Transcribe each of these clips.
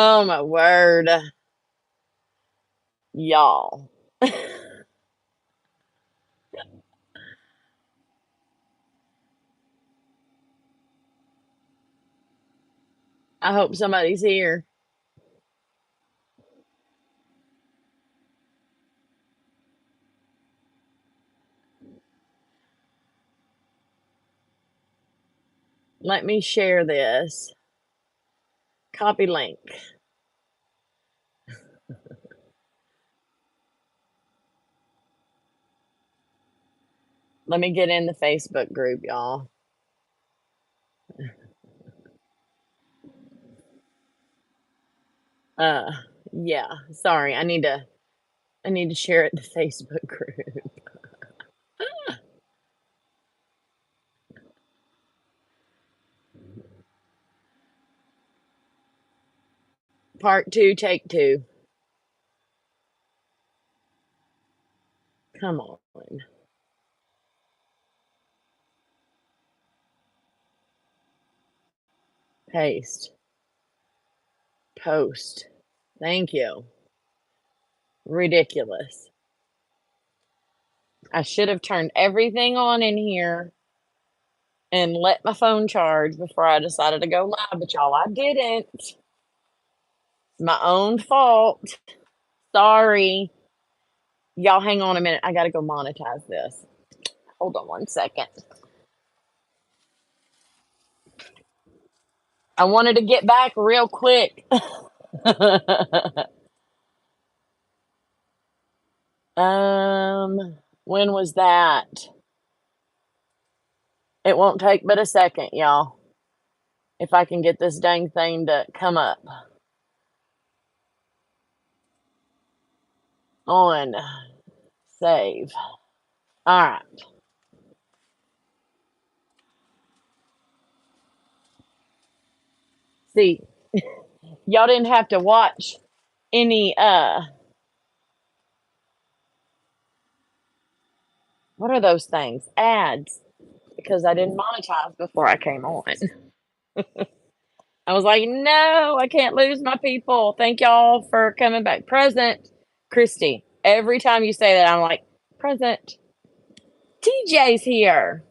Oh my word. Y'all. I hope somebody's here. Let me share this. Copy link. Let me get in the Facebook group, y'all. Yeah, sorry. I need to share it in the Facebook group. Part 2, take 2. Come on. Paste. Post. Thank you. Ridiculous. I should have turned everything on in here and let my phone charge before I decided to go live, but y'all, I didn't. My own fault. Sorry. Y'all hang on a minute. I gotta go monetize this. Hold on one second. I wanted to get back real quick. When was that? It won't take but a second, y'all. If I can get this dang thing to come up. On. Save. All right. See, y'all didn't have to watch any, what are those things? Ads. Because I didn't monetize before I came on. I was like, no, I can't lose my people. Thank y'all for coming back. Present. Christy. Every time you say that, I'm like, present. TJ's here.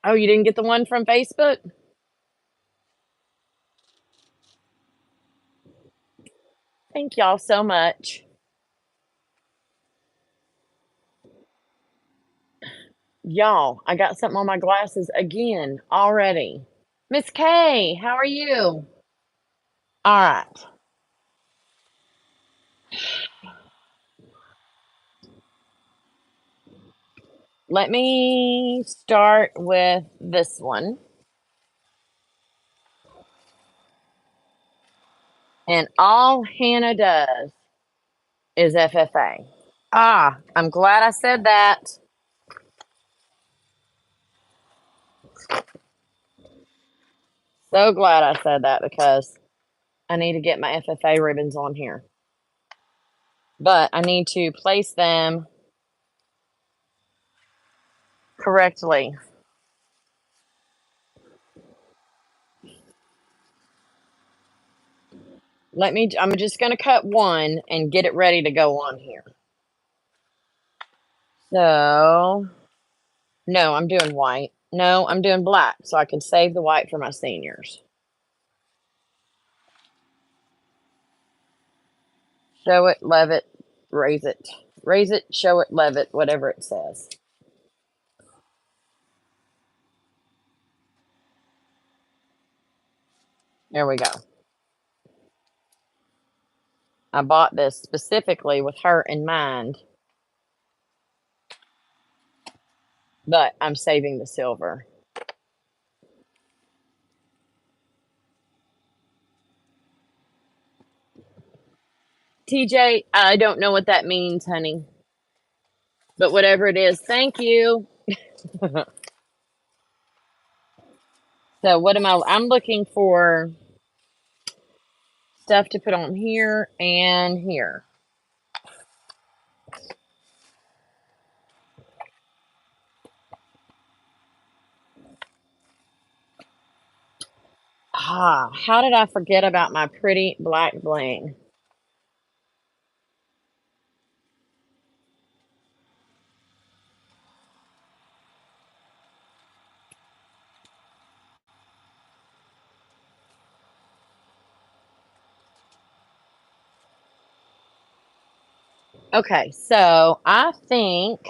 Oh, you didn't get the one from Facebook? Thank y'all so much. Y'all, I got something on my glasses again already. Miss K, how are you? All right. Let me start with this one. And all Hannah does is FFA. Ah, I'm glad I said that. So glad I said that because I need to get my FFA ribbons on here. But I need to place them correctly. I'm just going to cut one and get it ready to go on here. So, no, I'm doing white. No, I'm doing black so I can save the white for my seniors. Show it, love it, raise it. Raise it, show it, love it, whatever it says. There we go. I bought this specifically with her in mind. But I'm saving the silver. TJ, I don't know what that means, honey. But whatever it is, thank you. So what am I'm looking for stuff to put on here and here. How did I forget about my pretty black bling? Okay, so I think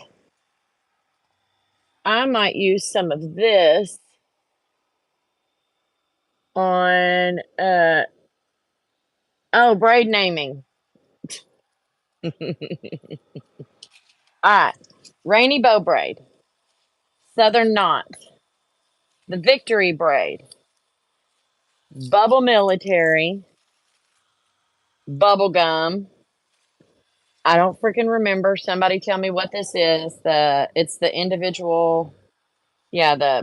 I might use some of this on, oh, braid naming. Alright, Rainy Bow Braid, Southern Knot, the Victory Braid, Bubble Military, Bubble Gum. I don't freaking remember. Somebody tell me what this is. It's the individual, yeah,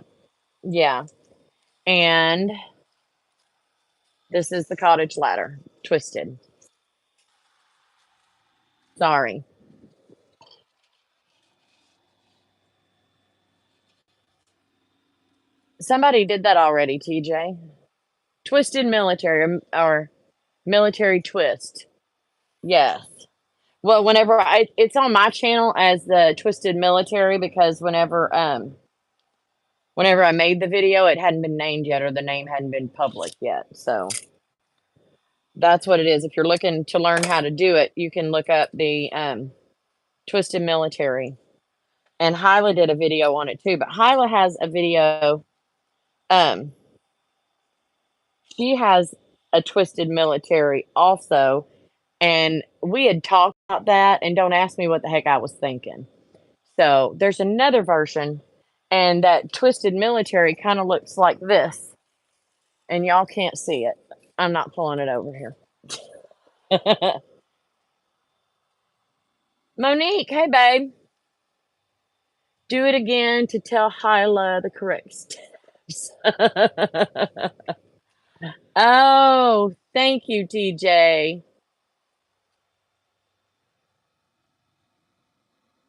yeah. And this is the cottage ladder, twisted. Sorry. Somebody did that already, TJ. Twisted military or military twist. Yes. Well, it's on my channel as the twisted military because whenever I made the video, it hadn't been named yet or the name hadn't been public yet. So that's what it is. If you're looking to learn how to do it, you can look up the twisted military. And Hyla did a video on it too. But Hyla has a video. Um, she has a twisted military also, and we had talked about that. And don't ask me what the heck I was thinking. So there's another version, and that twisted military kind of looks like this, and y'all can't see it. I'm not pulling it over here. Monique, hey babe. Do it again to tell Hyla the correct steps. Oh, thank you, TJ.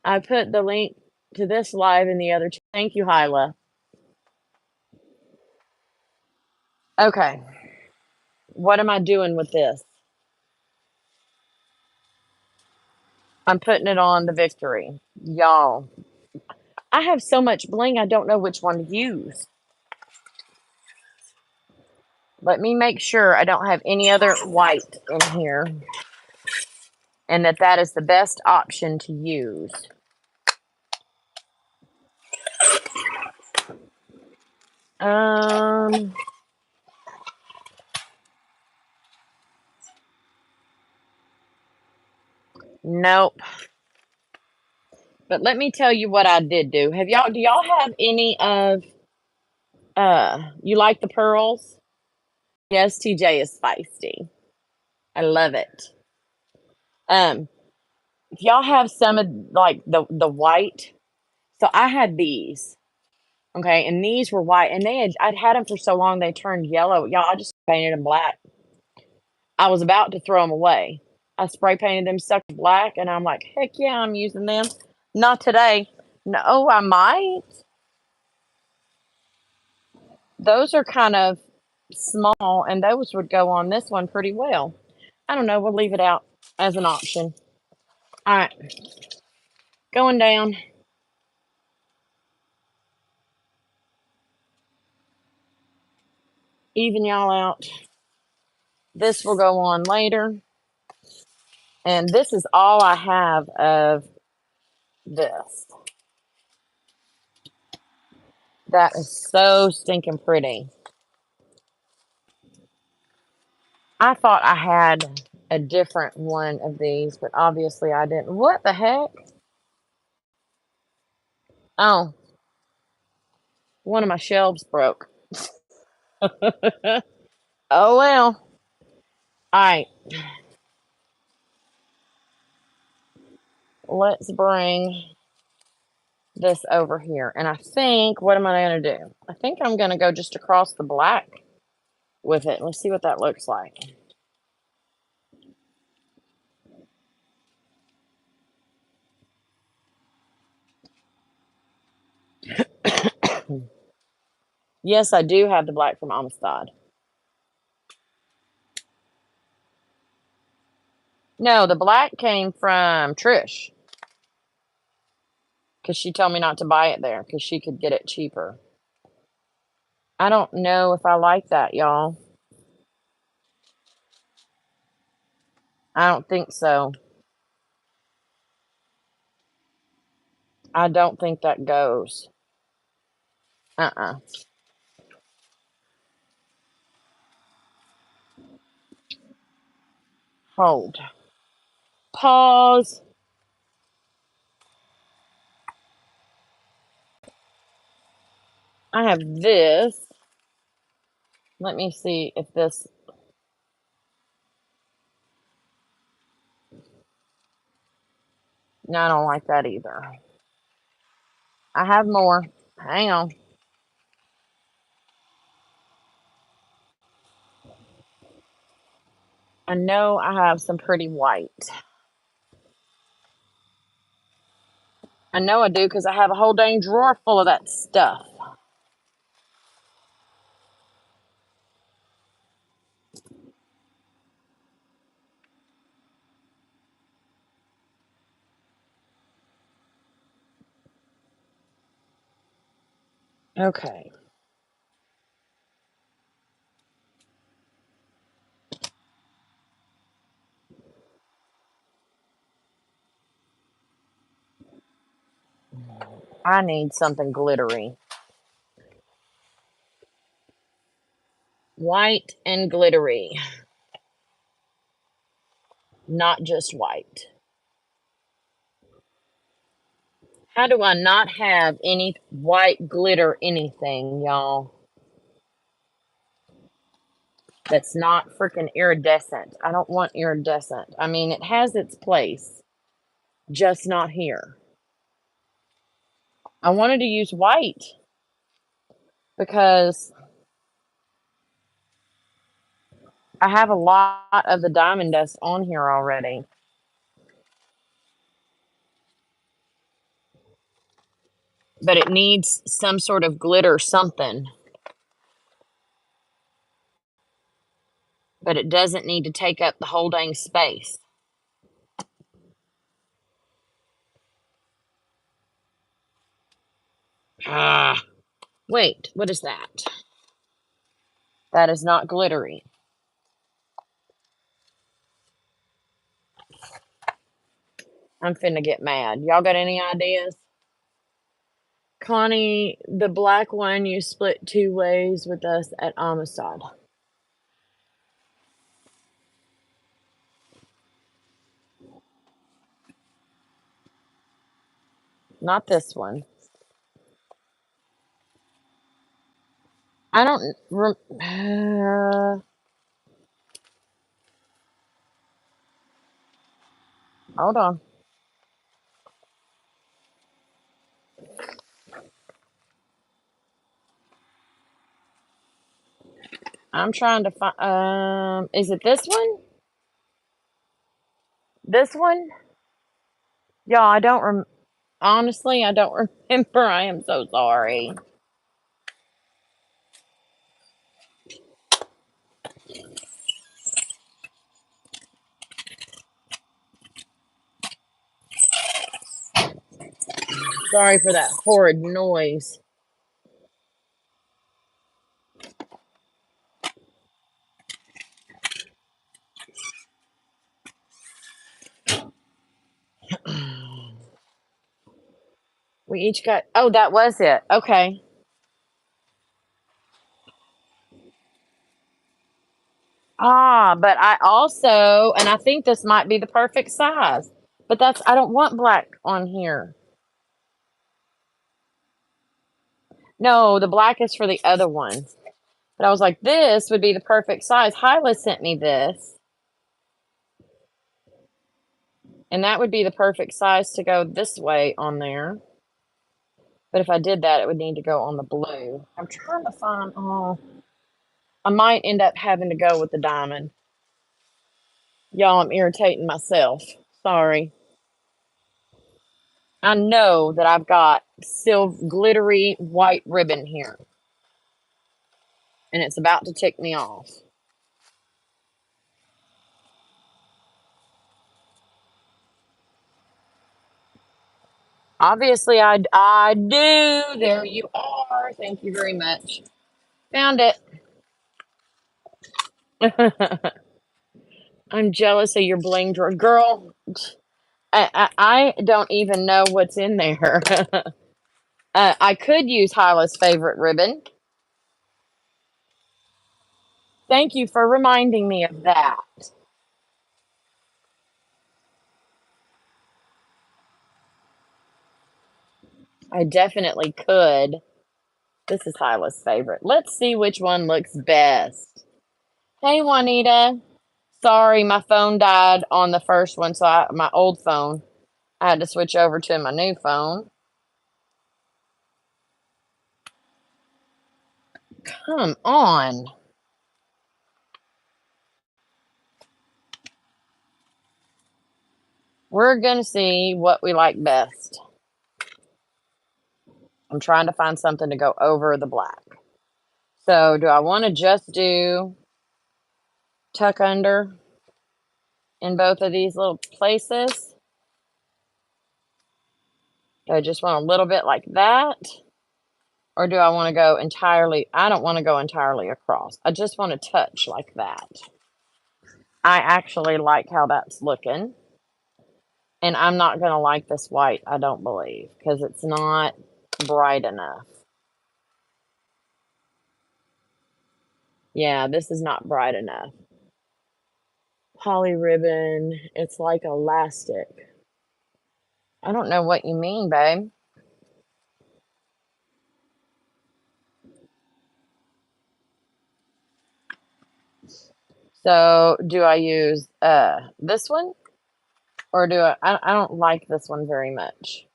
I put the link to this live in the other. Thank you, Hyla. Okay. What am I doing with this? I'm putting it on the Victory. Y'all, I have so much bling, I don't know which one to use. Let me make sure I don't have any other white in here and that is the best option to use. Nope. But let me tell you what I did do. Do y'all have any of, you like the pearls? Yes, TJ is feisty. I love it. If y'all have some of like the white, so I had these, okay, and these were white, and I'd had them for so long they turned yellow. Y'all, I just painted them black. I was about to throw them away. I spray painted them suckers black, and I'm like, heck yeah, I'm using them. Not today. No, I might. Those are kind of small, and those would go on this one pretty well. I don't know. We'll leave it out as an option. All right. Going down. Even y'all out. This will go on later. And this is all I have of this. That is so stinking pretty. I thought I had a different one of these, but obviously I didn't. What the heck? Oh, one of my shelves broke. Oh well. All right. Let's bring this over here. And I think, what am I going to do? I think I'm going to go just across the black with it. Let's see what that looks like. Yes, I do have the black from Amistad. No, the black came from Trish. Because she told me not to buy it there because she could get it cheaper. I don't know if I like that, y'all. I don't think so. I don't think that goes. Uh-uh. Hold. Pause. I have this. Let me see if this... No, I don't like that either. I have more. Hang on. I know I have some pretty white. I know I do because I have a whole dang drawer full of that stuff. Okay. I need something glittery. White and glittery. Not just white. How do I not have any white glitter anything, y'all? That's not freaking iridescent. I don't want iridescent. I mean, it has its place, just not here. I wanted to use white because I have a lot of the diamond dust on here already. But it needs some sort of glitter something. But it doesn't need to take up the whole dang space. Ah, wait, what is that? That is not glittery. I'm finna get mad. Y'all got any ideas? Connie, the black one you split 2 ways with us at Amistad. Not this one. I don't... hold on. I'm trying to find... is it this one? This one? Y'all, I don't honestly, I don't remember. I am so sorry. Sorry for that horrid noise. We each got... oh, that was it. Okay. Ah, but I also... and I think this might be the perfect size. But that's... I don't want black on here. No, the black is for the other one. But I was like, this would be the perfect size. Hyla sent me this. And that would be the perfect size to go this way on there. But if I did that, it would need to go on the blue. I'm trying to find... oh, I might end up having to go with the diamond. Y'all, I'm irritating myself. Sorry. I know that I've got silver, glittery white ribbon here. And it's about to tick me off. Obviously, I do. There you are. Thank you very much. Found it. I'm jealous of your bling drawer. Girl, I don't even know what's in there. I could use Hyla's favorite ribbon. Thank you for reminding me of that. I definitely could. This is Hyla's favorite. Let's see which one looks best. Hey, Juanita. Sorry, my phone died on the first one, so my old phone. I had to switch over to my new phone. Come on. We're going to see what we like best. I'm trying to find something to go over the black. So do I want to just do tuck under in both of these little places? Do I just want a little bit like that? Or do I want to go entirely? I don't want to go entirely across. I just want to touch like that. I actually like how that's looking. And I'm not going to like this white, I don't believe, because it's not bright enough. Yeah, this is not bright enough. Poly ribbon, it's like elastic. I don't know what you mean, babe. So do I use this one? Or do I don't like this one very much.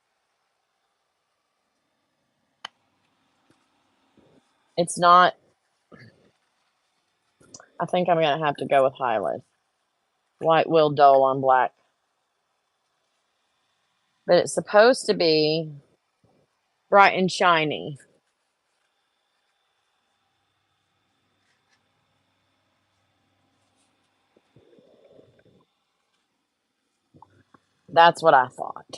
It's not, I think I'm going to have to go with highlight. White will dull on black. But it's supposed to be bright and shiny. That's what I thought.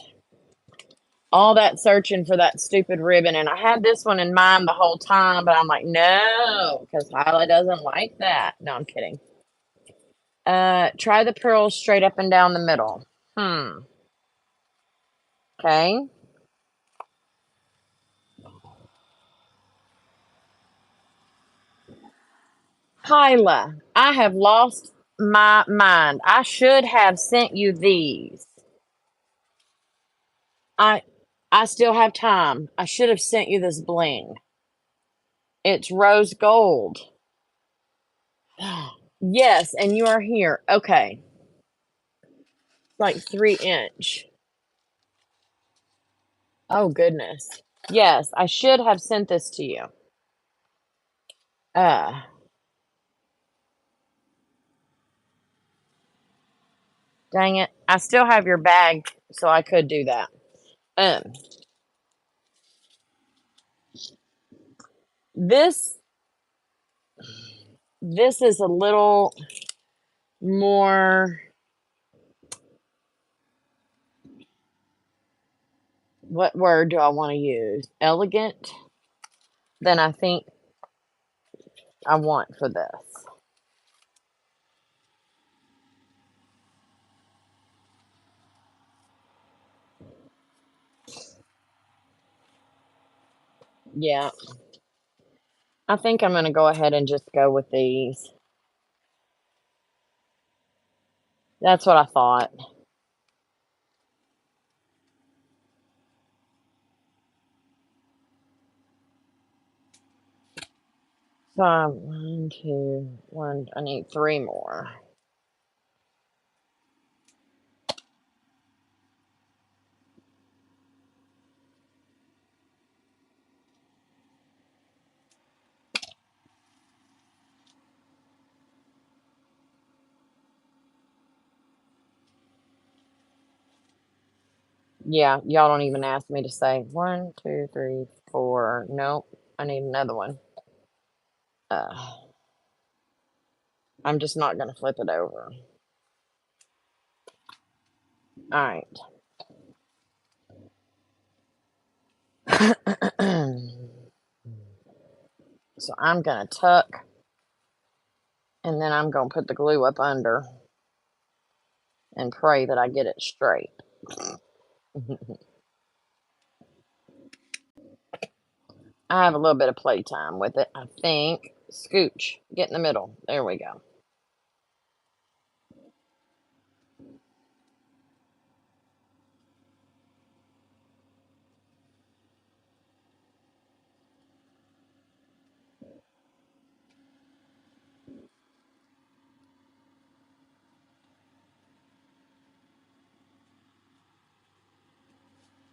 All that searching for that stupid ribbon, and I had this one in mind the whole time, but I'm like, no, because Hyla doesn't like that. No, I'm kidding. Try the pearls straight up and down the middle. Okay. Hyla, I have lost my mind. I should have sent you these. I still have time. I should have sent you this bling. It's rose gold. Yes, and you are here. Okay. Like 3-inch. Oh, goodness. Yes, I should have sent this to you. Uh, Dang it. I still have your bag, so I could do that. This is a little more, what word do I want to use? Elegant than I think I want for this. Yeah. I think I'm going to go ahead and just go with these. That's what I thought. So, one, two, one. I need 3 more. Yeah, y'all don't even ask me to say 1, 2, 3, 4. Nope, I need another one. I'm just not going to flip it over. All right. So I'm going to tuck, and then I'm going to put the glue up under and pray that I get it straight. I have a little bit of playtime with it, I think. Scooch, get in the middle. There we go.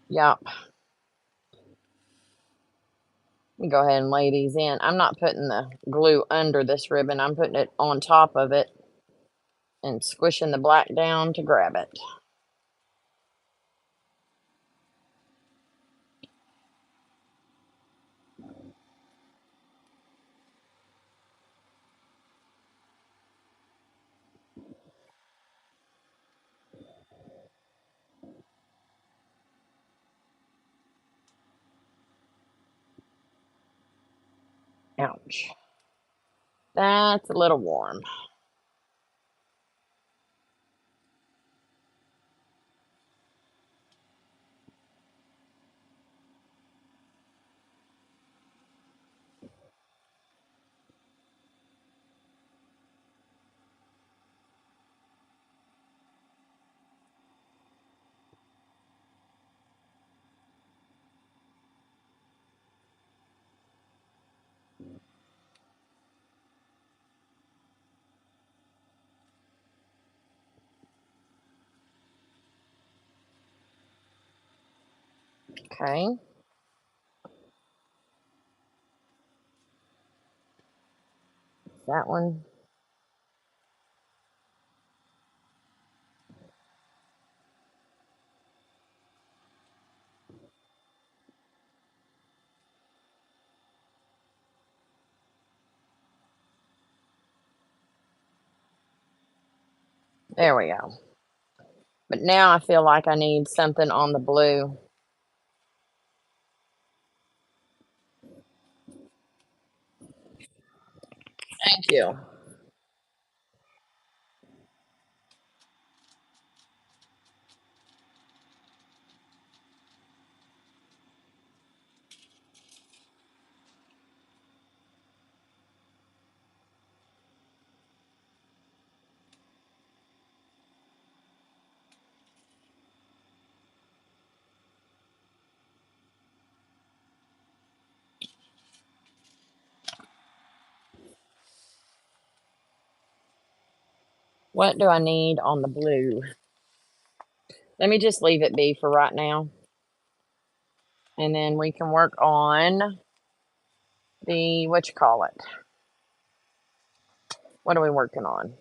Yup. Let me go ahead and lay these in. I'm not putting the glue under this ribbon. I'm putting it on top of it and squishing the black down to grab it. Ouch. That's a little warm. Okay. That one. There we go. But now I feel like I need something on the blue. Thank you. What do I need on the blue? Let me just leave it be for right now. And then we can work on the, what you call it? What are we working on?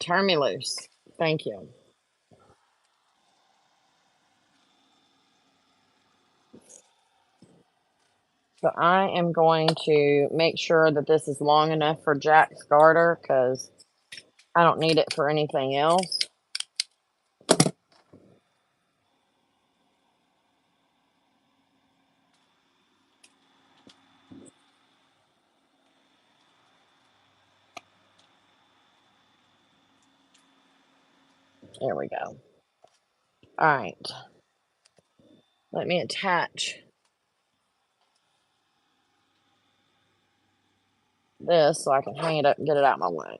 Turn me loose. Thank you. So I am going to make sure that this is long enough for Jack's garter because I don't need it for anything else. There we go. All right. Let me attach this so I can hang it up and get it out of my way.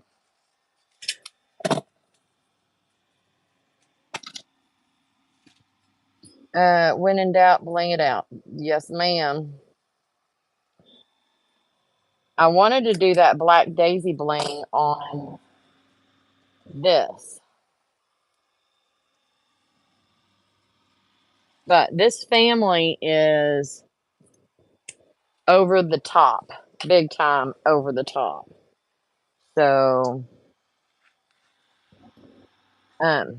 When in doubt, bling it out. Yes, ma'am. I wanted to do that black daisy bling on this. But this family is over the top. Big time over the top. So, all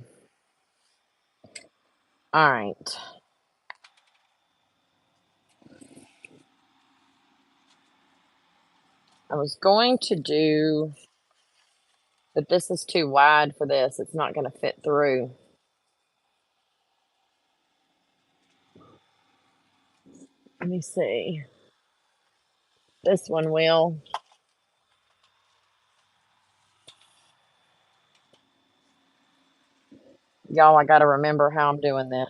right. I was going to do But this is too wide for this. It's not going to fit through. Let me see. This one will. Y'all, I got to remember how I'm doing this.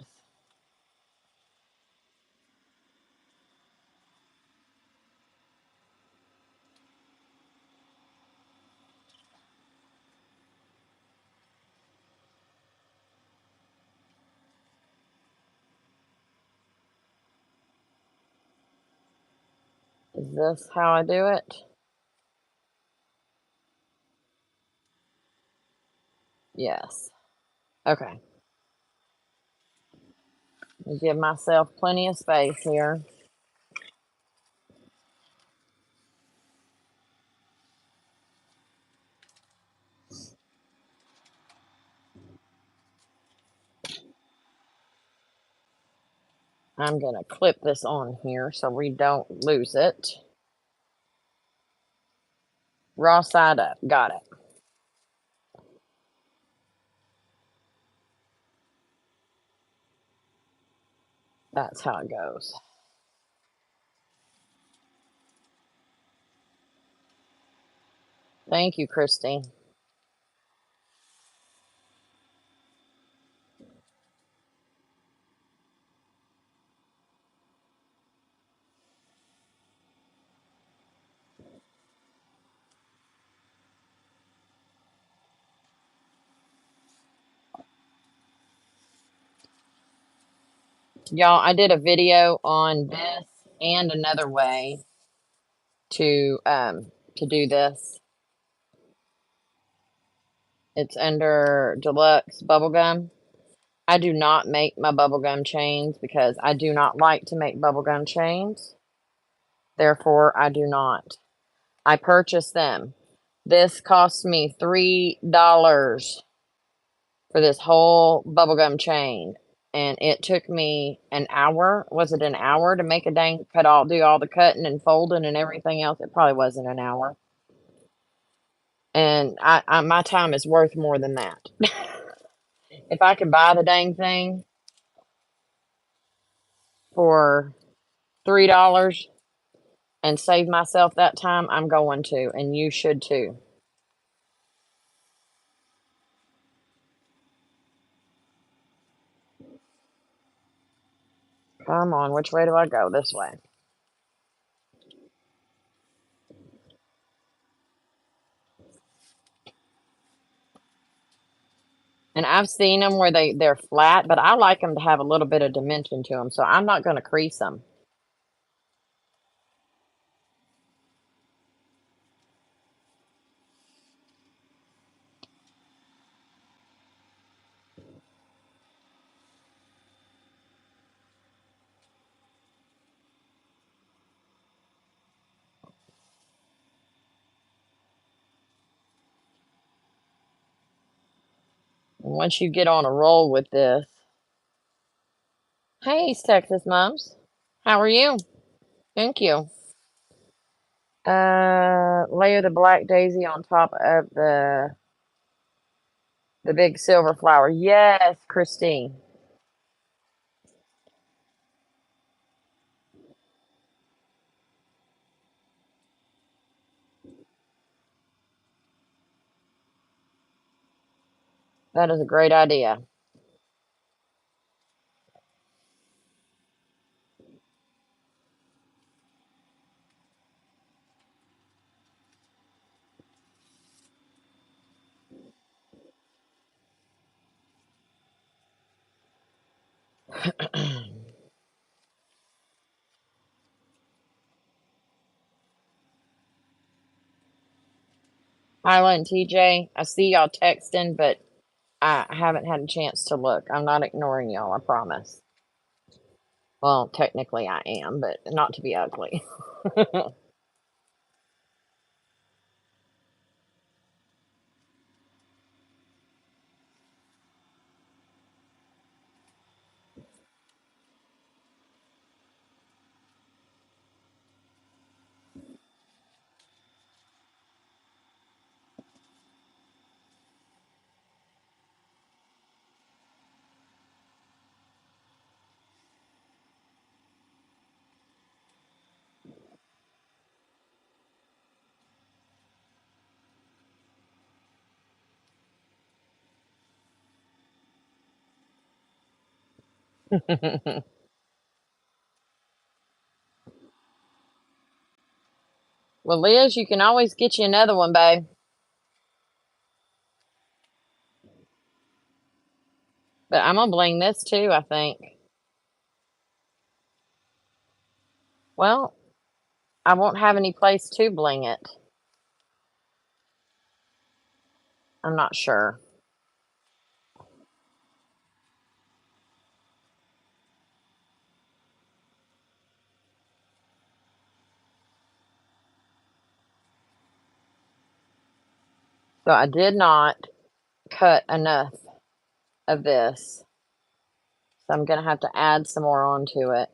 Is this how I do it? Yes. Okay. Give myself plenty of space here. I'm going to clip this on here so we don't lose it. Raw side up. Got it. That's how it goes. Thank you, Christy. Y'all, I did a video on this and another way to do this. It's under Deluxe Bubblegum. I do not make my bubblegum chains because I do not like to make bubblegum chains. Therefore, I do not. I purchased them. This cost me $3 for this whole bubblegum chain. And it took me an hour. Was it an hour to make a dang do all the cutting and folding and everything else? It probably wasn't an hour. And my time is worth more than that. If I could buy the dang thing for $3 and save myself that time, I'm going to, and you should too. Come on, which way do I go? This way. And I've seen them where they're flat, but I like them to have a little bit of dimension to them, so I'm not going to crease them. And once you get on a roll with this, hey, Texas moms, how are you? Thank you. Layer the black daisy on top of the big silver flower. Yes, Christine. That is a great idea. Hyla and TJ, I see y'all texting, but I haven't had a chance to look. I'm not ignoring y'all, I promise. Well, technically I am, but not to be ugly. Well, Liz, you can always get you another one, babe. But I'm gonna bling this too, I think. Well, I won't have any place to bling it. I'm not sure. So I did not cut enough of this. So I'm going to have to add some more onto it,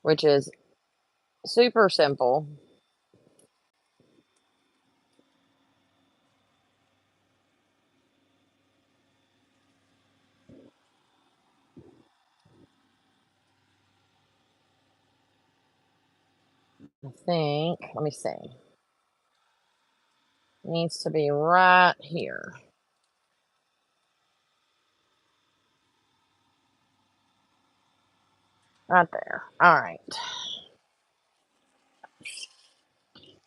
which is super simple. I think, let me see. It needs to be right here. Right there. All right.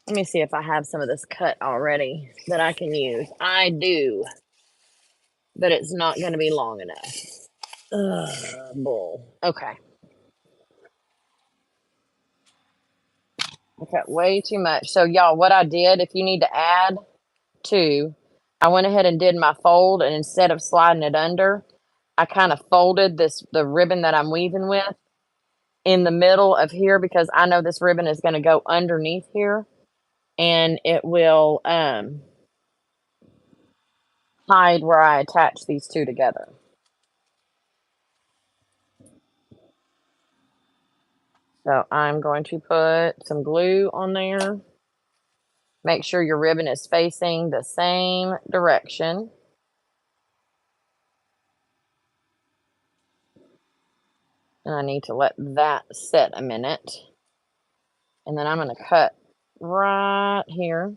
Let me see if I have some of this cut already that I can use. I do, but it's not going to be long enough. Ugh, bull. Okay. I cut way too much. So, y'all, what I did, if you need to add to, I went ahead and did my fold, and instead of sliding it under, I kind of folded the ribbon that I'm weaving with in the middle of here, because I know this ribbon is going to go underneath here, and it will hide where I attach these two together. So I'm going to put some glue on there. Make sure your ribbon is facing the same direction. And I need to let that sit a minute. And then I'm going to cut right here,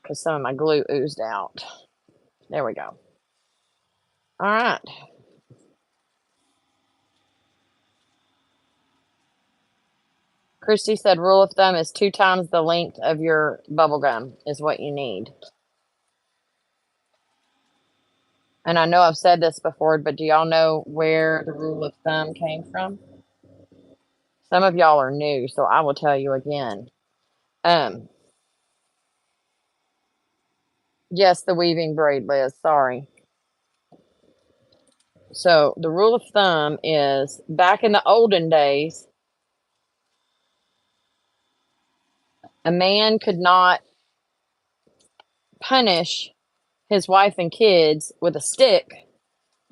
because some of my glue oozed out. There we go. All right. Christy said rule of thumb is 2 times the length of your bubble gum is what you need. And I know I've said this before, but do y'all know where the rule of thumb came from? Some of y'all are new, so I will tell you again. Yes, the weaving braid, Liz. Sorry. So the rule of thumb is, back in the olden days, a man could not punish his wife and kids with a stick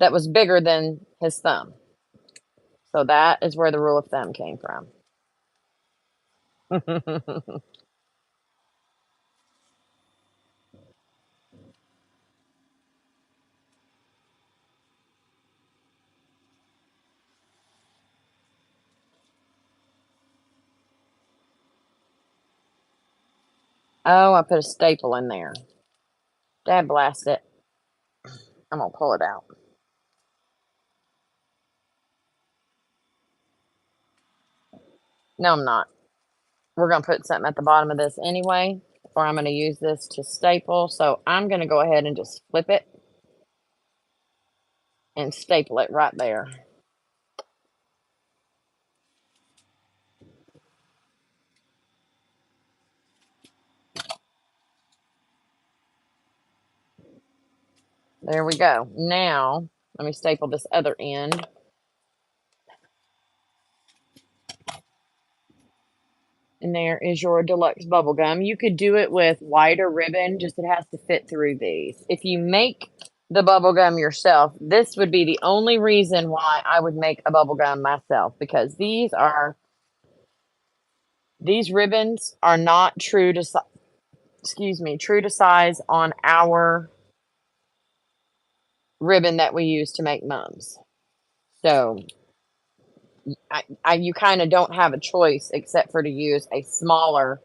that was bigger than his thumb. So that is where the rule of thumb came from. Oh, I put a staple in there. Dad blast it. I'm going to pull it out. No, I'm not. We're going to put something at the bottom of this anyway, or I'm going to use this to staple. So I'm going to go ahead and just flip it and staple it right there. There we go. Now, let me staple this other end. And there is your deluxe bubble gum. You could do it with wider ribbon, just it has to fit through these. If you make the bubble gum yourself, this would be the only reason why I would make a bubble gum myself, because these ribbons are not true to size on our ribbon that we use to make mums. So you kind of don't have a choice except for to use a smaller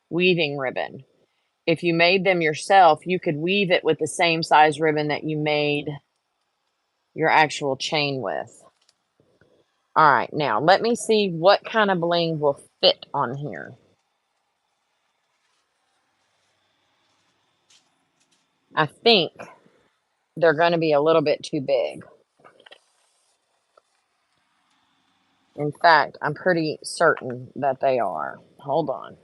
weaving ribbon. if you made them yourself, you could weave it with the same size ribbon that you made your actual chain with. All right, now let me see what kind of bling will fit on here. I think they're going to be a little bit too big. In fact, I'm pretty certain that they are. Hold on.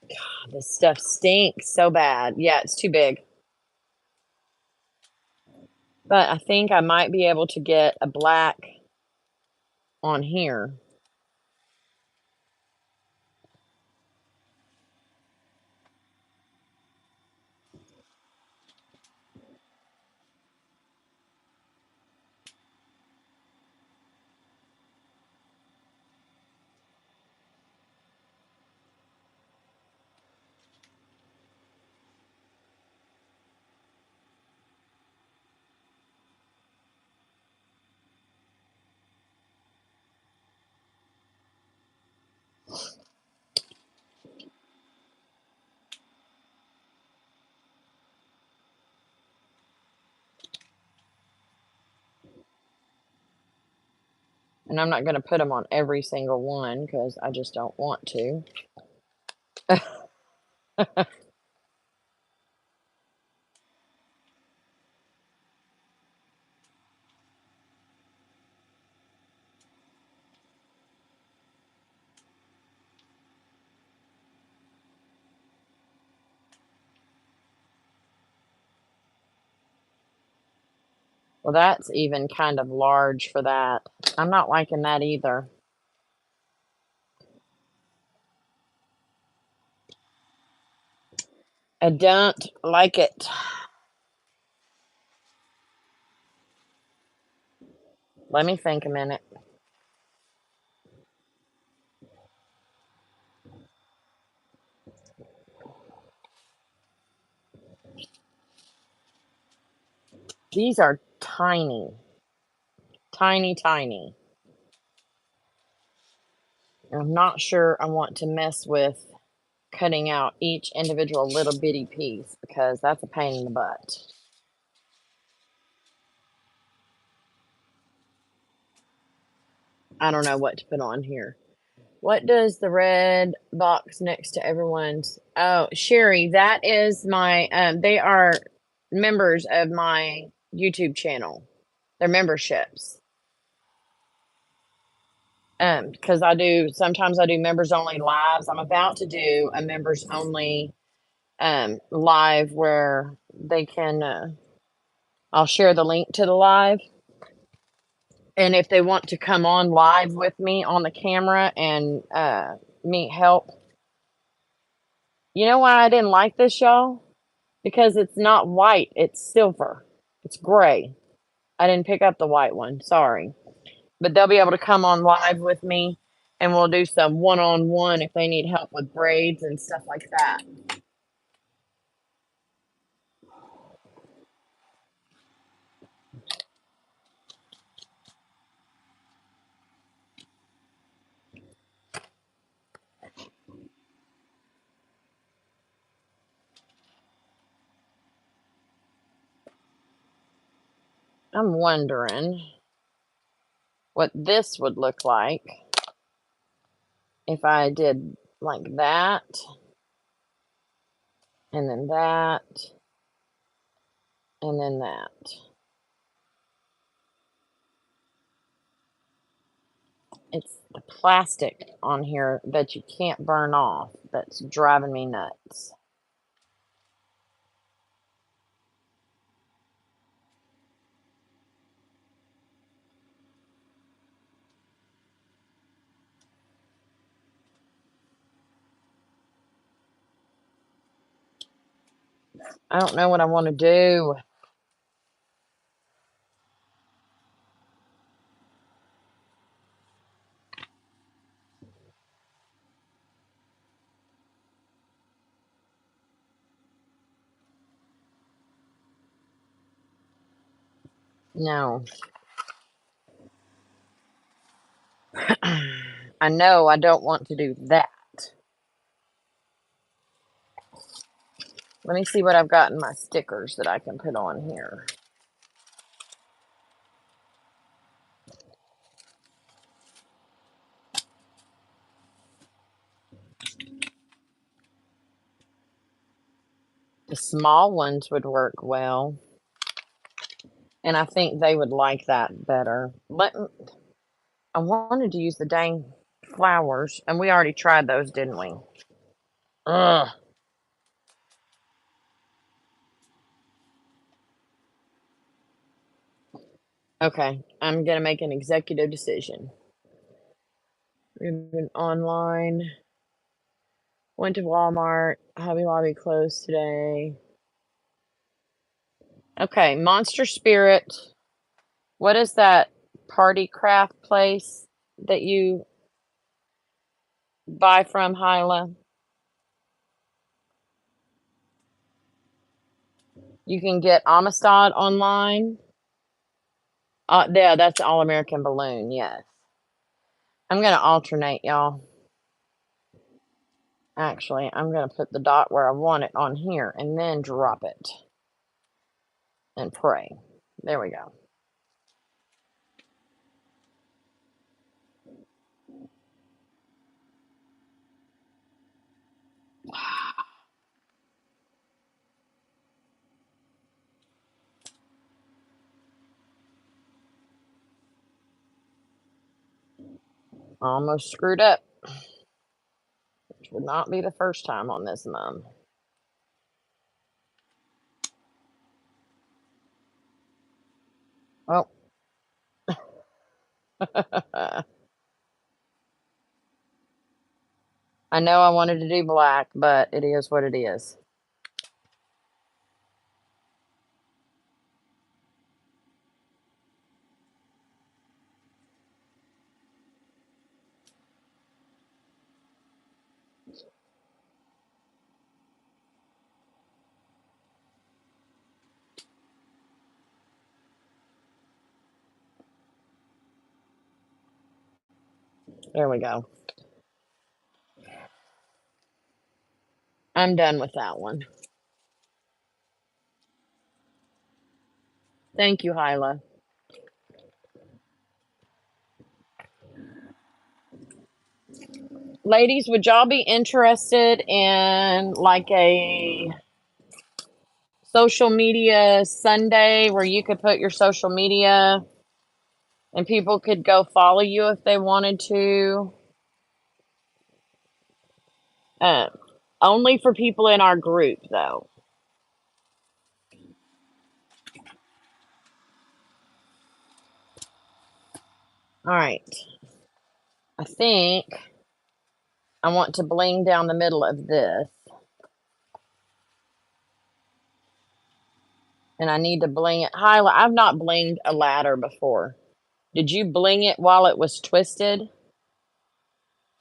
God, this stuff stinks so bad. Yeah, it's too big. But I think I might be able to get a black on here. And I'm not going to put them on every single one because I just don't want to. Well, that's even kind of large for that. I'm not liking that either. I don't like it. Let me think a minute. These are tiny. Tiny, tiny. I'm not sure I want to mess with cutting out each individual little bitty piece because that's a pain in the butt. I don't know what to put on here. What does the red box next to everyone's? Oh, Sherry, that is my, they are members of my YouTube channel. They're memberships. Because sometimes I do members only lives. I'm about to do a members only live where they can, I'll share the link to the live. And if they want to come on live with me on the camera and me help. You know why I didn't like this, y'all? Because it's not white, it's silver. It's gray. I didn't pick up the white one, sorry. But they'll be able to come on live with me and we'll do some one-on-one if they need help with braids and stuff like that. I'm wondering what this would look like if I did like that, and then that, and then that. It's the plastic on here that you can't burn off that's driving me nuts. I don't know what I want to do. No. I know I don't want to do that. Let me see what I've got in my stickers that I can put on here. The small ones would work well. And I think they would like that better. I wanted to use the dang flowers, and we already tried those, didn't we? Ugh. Okay, I'm gonna make an executive decision. We've been online. Went to Walmart. Hobby Lobby closed today. Okay, Monster Spirit. What is that party craft place that you buy from, Hyla? You can get Amistad online. Yeah, that's All American Balloon, yes. I'm going to alternate, y'all. Actually, I'm going to put the dot where I want it on here and then drop it and pray. There we go. Almost screwed up. Which would not be the first time on this mum. Oh. I know I wanted to do black, but it is what it is. There we go. I'm done with that one. Thank you, Hyla. Ladies, would y'all be interested in like a social media Sunday where you could put your social media and people could go follow you if they wanted to? Uh, Only for people in our group, though. All right. I think I want to bling down the middle of this. And I need to bling it. Hyla, I've not blinged a ladder before. Did you bling it while it was twisted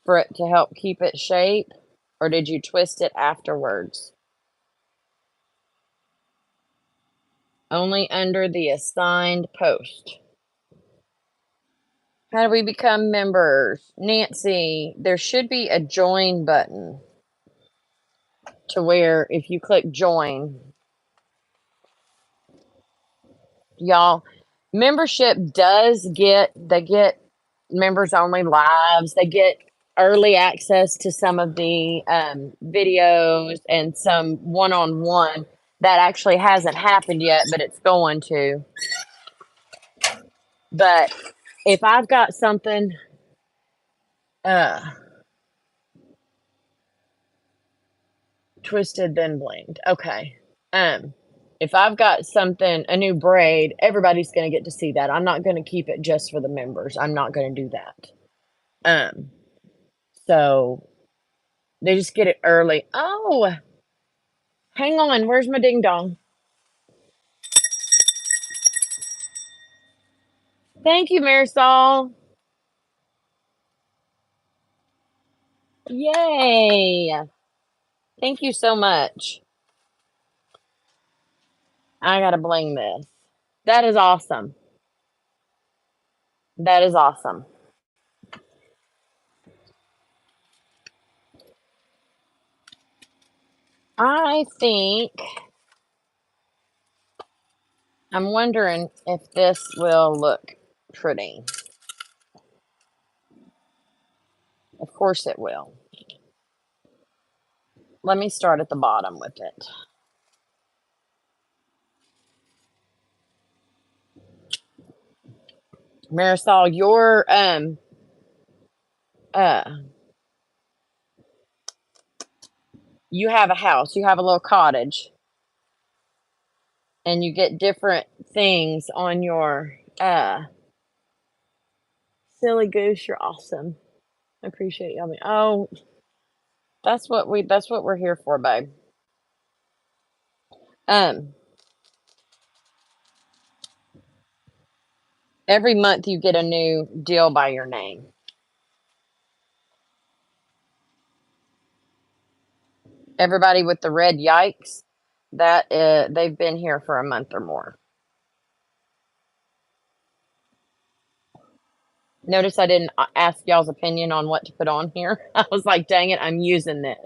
for it to help keep its shape? Or did you twist it afterwards? Only under the assigned post. How do we become members? Nancy, there should be a join button to where if you click join, y'all, membership does they get members only lives. They get early access to some of the videos and some one-on-one that actually hasn't happened yet, but it's going to. But if I've got something, twisted then blinged. Okay. If I've got something, a new braid, everybody's going to get to see that. I'm not going to keep it just for the members. I'm not going to do that. So they just get it early. Oh, hang on. Where's my ding dong? Thank you, Marisol. Yay. Thank you so much. I got to bling this. That is awesome. That is awesome. I think, I'm wondering if this will look pretty. Of course it will. Let me start at the bottom with it. Marisol, your you have a house, you have a little cottage, and you get different things on your silly goose, you're awesome. I appreciate y'all. Oh, that's what we're here for, babe. Every month you get a new deal by your name. Everybody with the red yikes, that they've been here for a month or more. Notice I didn't ask y'all's opinion on what to put on here. I was like, dang it, I'm using this.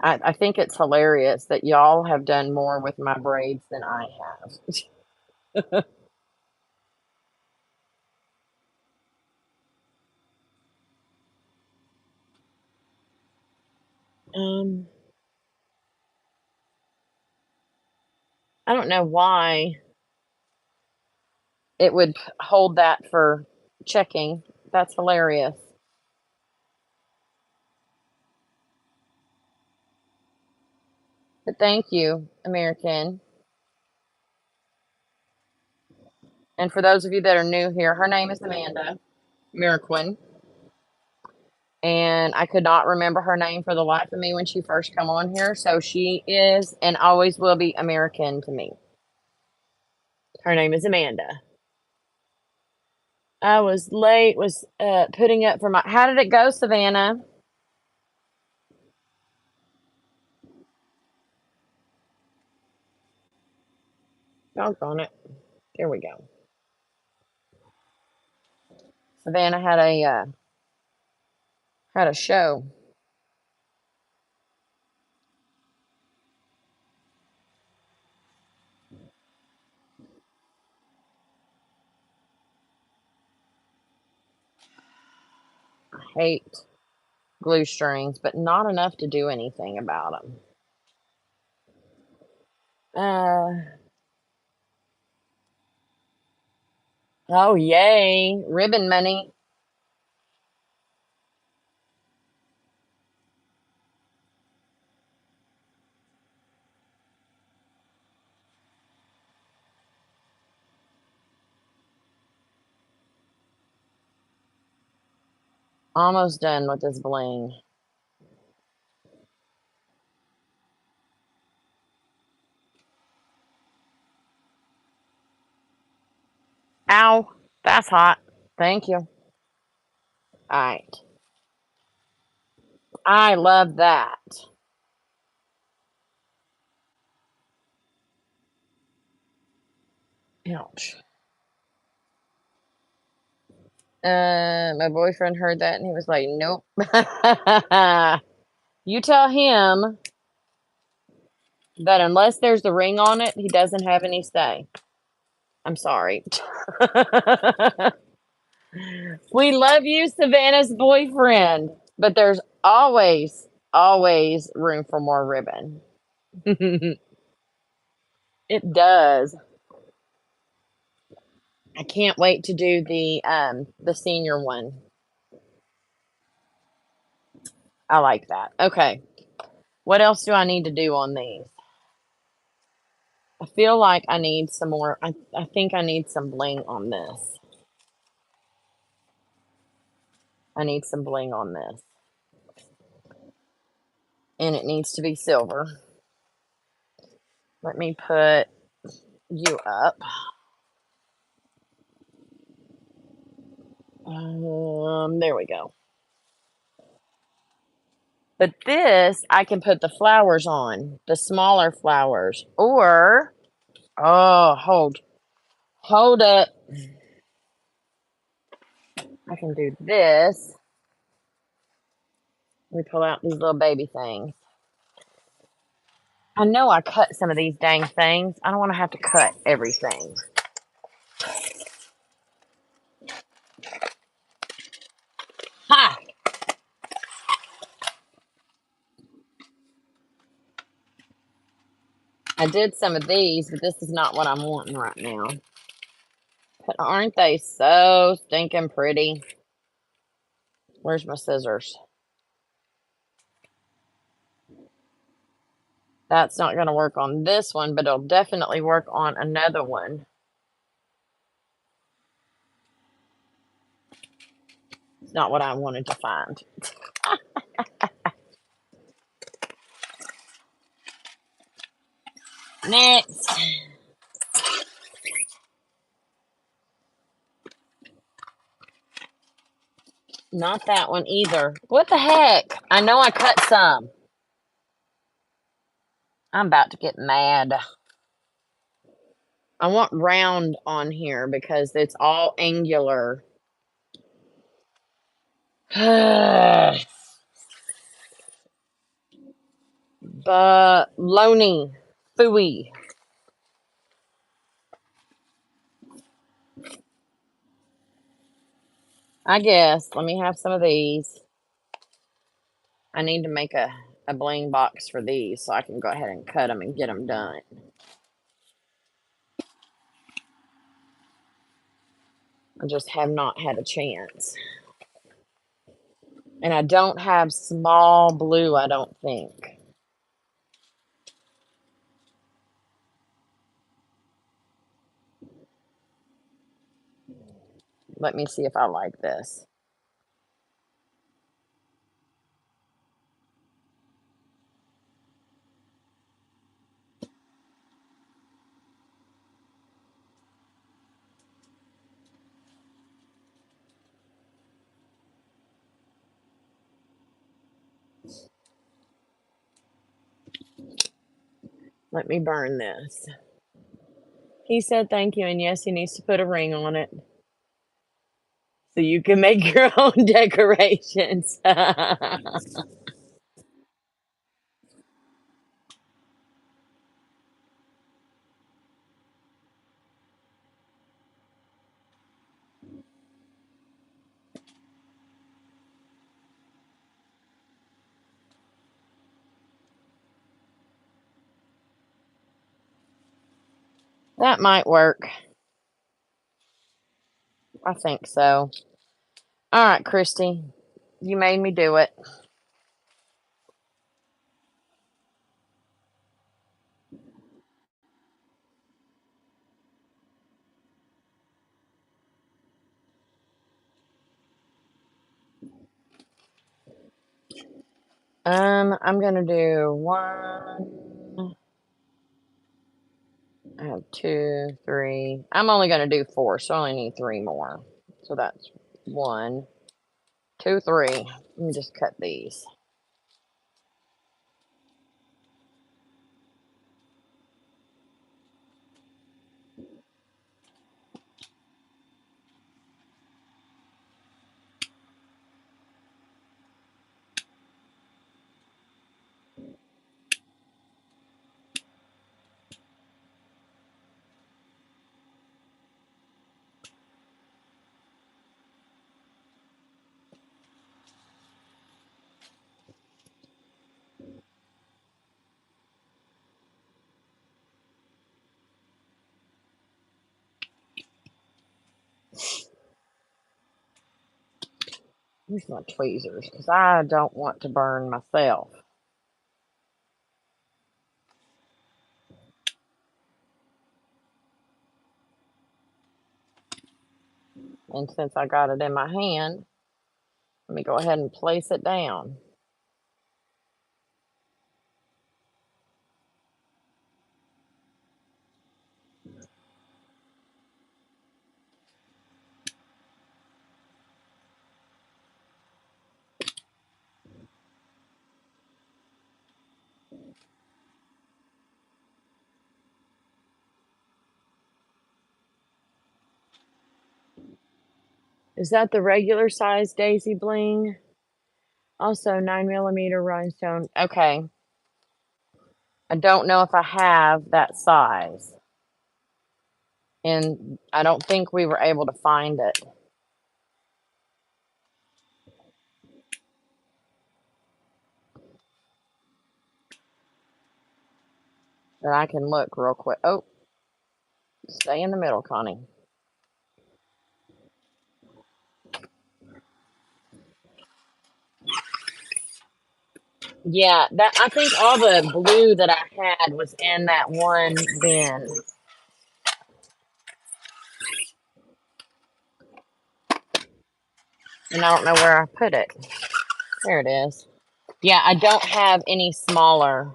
I think it's hilarious that y'all have done more with my braids than I have. I don't know why it would hold that for checking. That's hilarious. But thank you, American. And for those of you that are new here, her name is Amanda Miraquin. And I could not remember her name for the life of me when she first come on here. So she is and always will be American to me. Her name is Amanda. I was late, was putting up for my... How did it go, Savannah? Doggone it. There we go. Savannah had a show. I hate glue strings, but not enough to do anything about them. Oh, yay. Ribbon money. Almost done with this bling. Ow. That's hot. Thank you. All right. I love that. Ouch. My boyfriend heard that and he was like, nope. You tell him that unless there's the ring on it, he doesn't have any say. I'm sorry. We love you, Savannah's boyfriend, but there's always room for more ribbon. It does. I can't wait to do the senior one. I like that. Okay. What else do I need to do on these? I feel like I need some more. I think I need some bling on this. I need some bling on this. And it needs to be silver. Let me put you up. There we go. But this, I can put the flowers on, the smaller flowers. Or, oh, hold up. I can do this. Let me pull out these little baby things. I know I cut some of these dang things. I don't want to have to cut everything. Ha! I did some of these, but this is not what I'm wanting right now. But aren't they so stinking pretty? Where's my scissors? That's not going to work on this one, but it'll definitely work on another one. It's not what I wanted to find. Next. Not that one either. What the heck? I know I cut some. I'm about to get mad. I want round on here because it's all angular. But Loney. Fooey. I guess. Let me have some of these. I need to make a bling box for these so I can go ahead and cut them and get them done. I just have not had a chance. And I don't have small blue, I don't think. Let me see if I like this. Let me burn this. He said thank you, and yes, he needs to put a ring on it. So you can make your own decorations. That might work. I think so. All right, Christy. You made me do it. I'm gonna do 1. I have 2, 3. I'm only gonna do 4, so I only need 3 more. So that's 1, 2, 3. Let me just cut these. Use my tweezers because I don't want to burn myself. And since I got it in my hand, let me go ahead and place it down. Is that the regular size daisy bling? Also 9mm rhinestone. Okay. I don't know if I have that size. And I don't think we were able to find it. But I can look real quick. Oh, stay in the middle, Connie. Yeah, that I think all the blue that I had was in that one bin. And I don't know where I put it. There it is. Yeah, I don't have any smaller.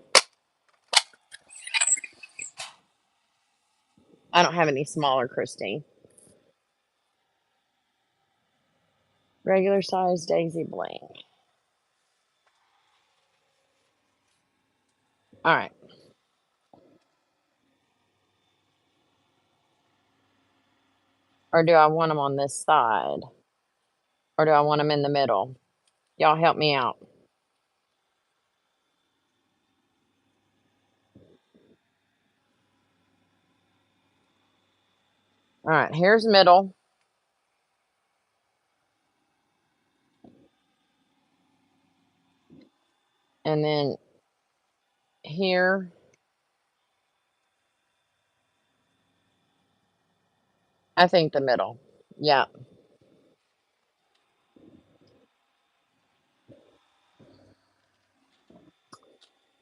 I don't have any smaller, Christine. Regular size daisy bling. All right. Or do I want them on this side? Or do I want them in the middle? Y'all help me out. All right, here's middle. And then here. I think the middle. Yeah.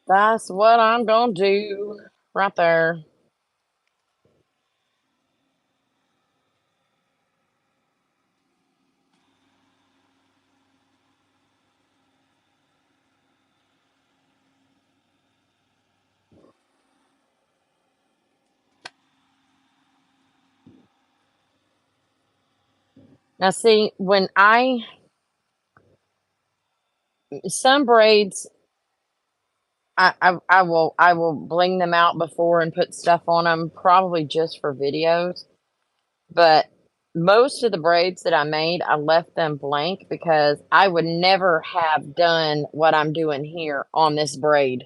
That's what I'm going to do right there. Now, see, some braids, I will bling them out before and put stuff on them, probably just for videos. But most of the braids that I made, I left them blank because I would never have done what I'm doing here on this braid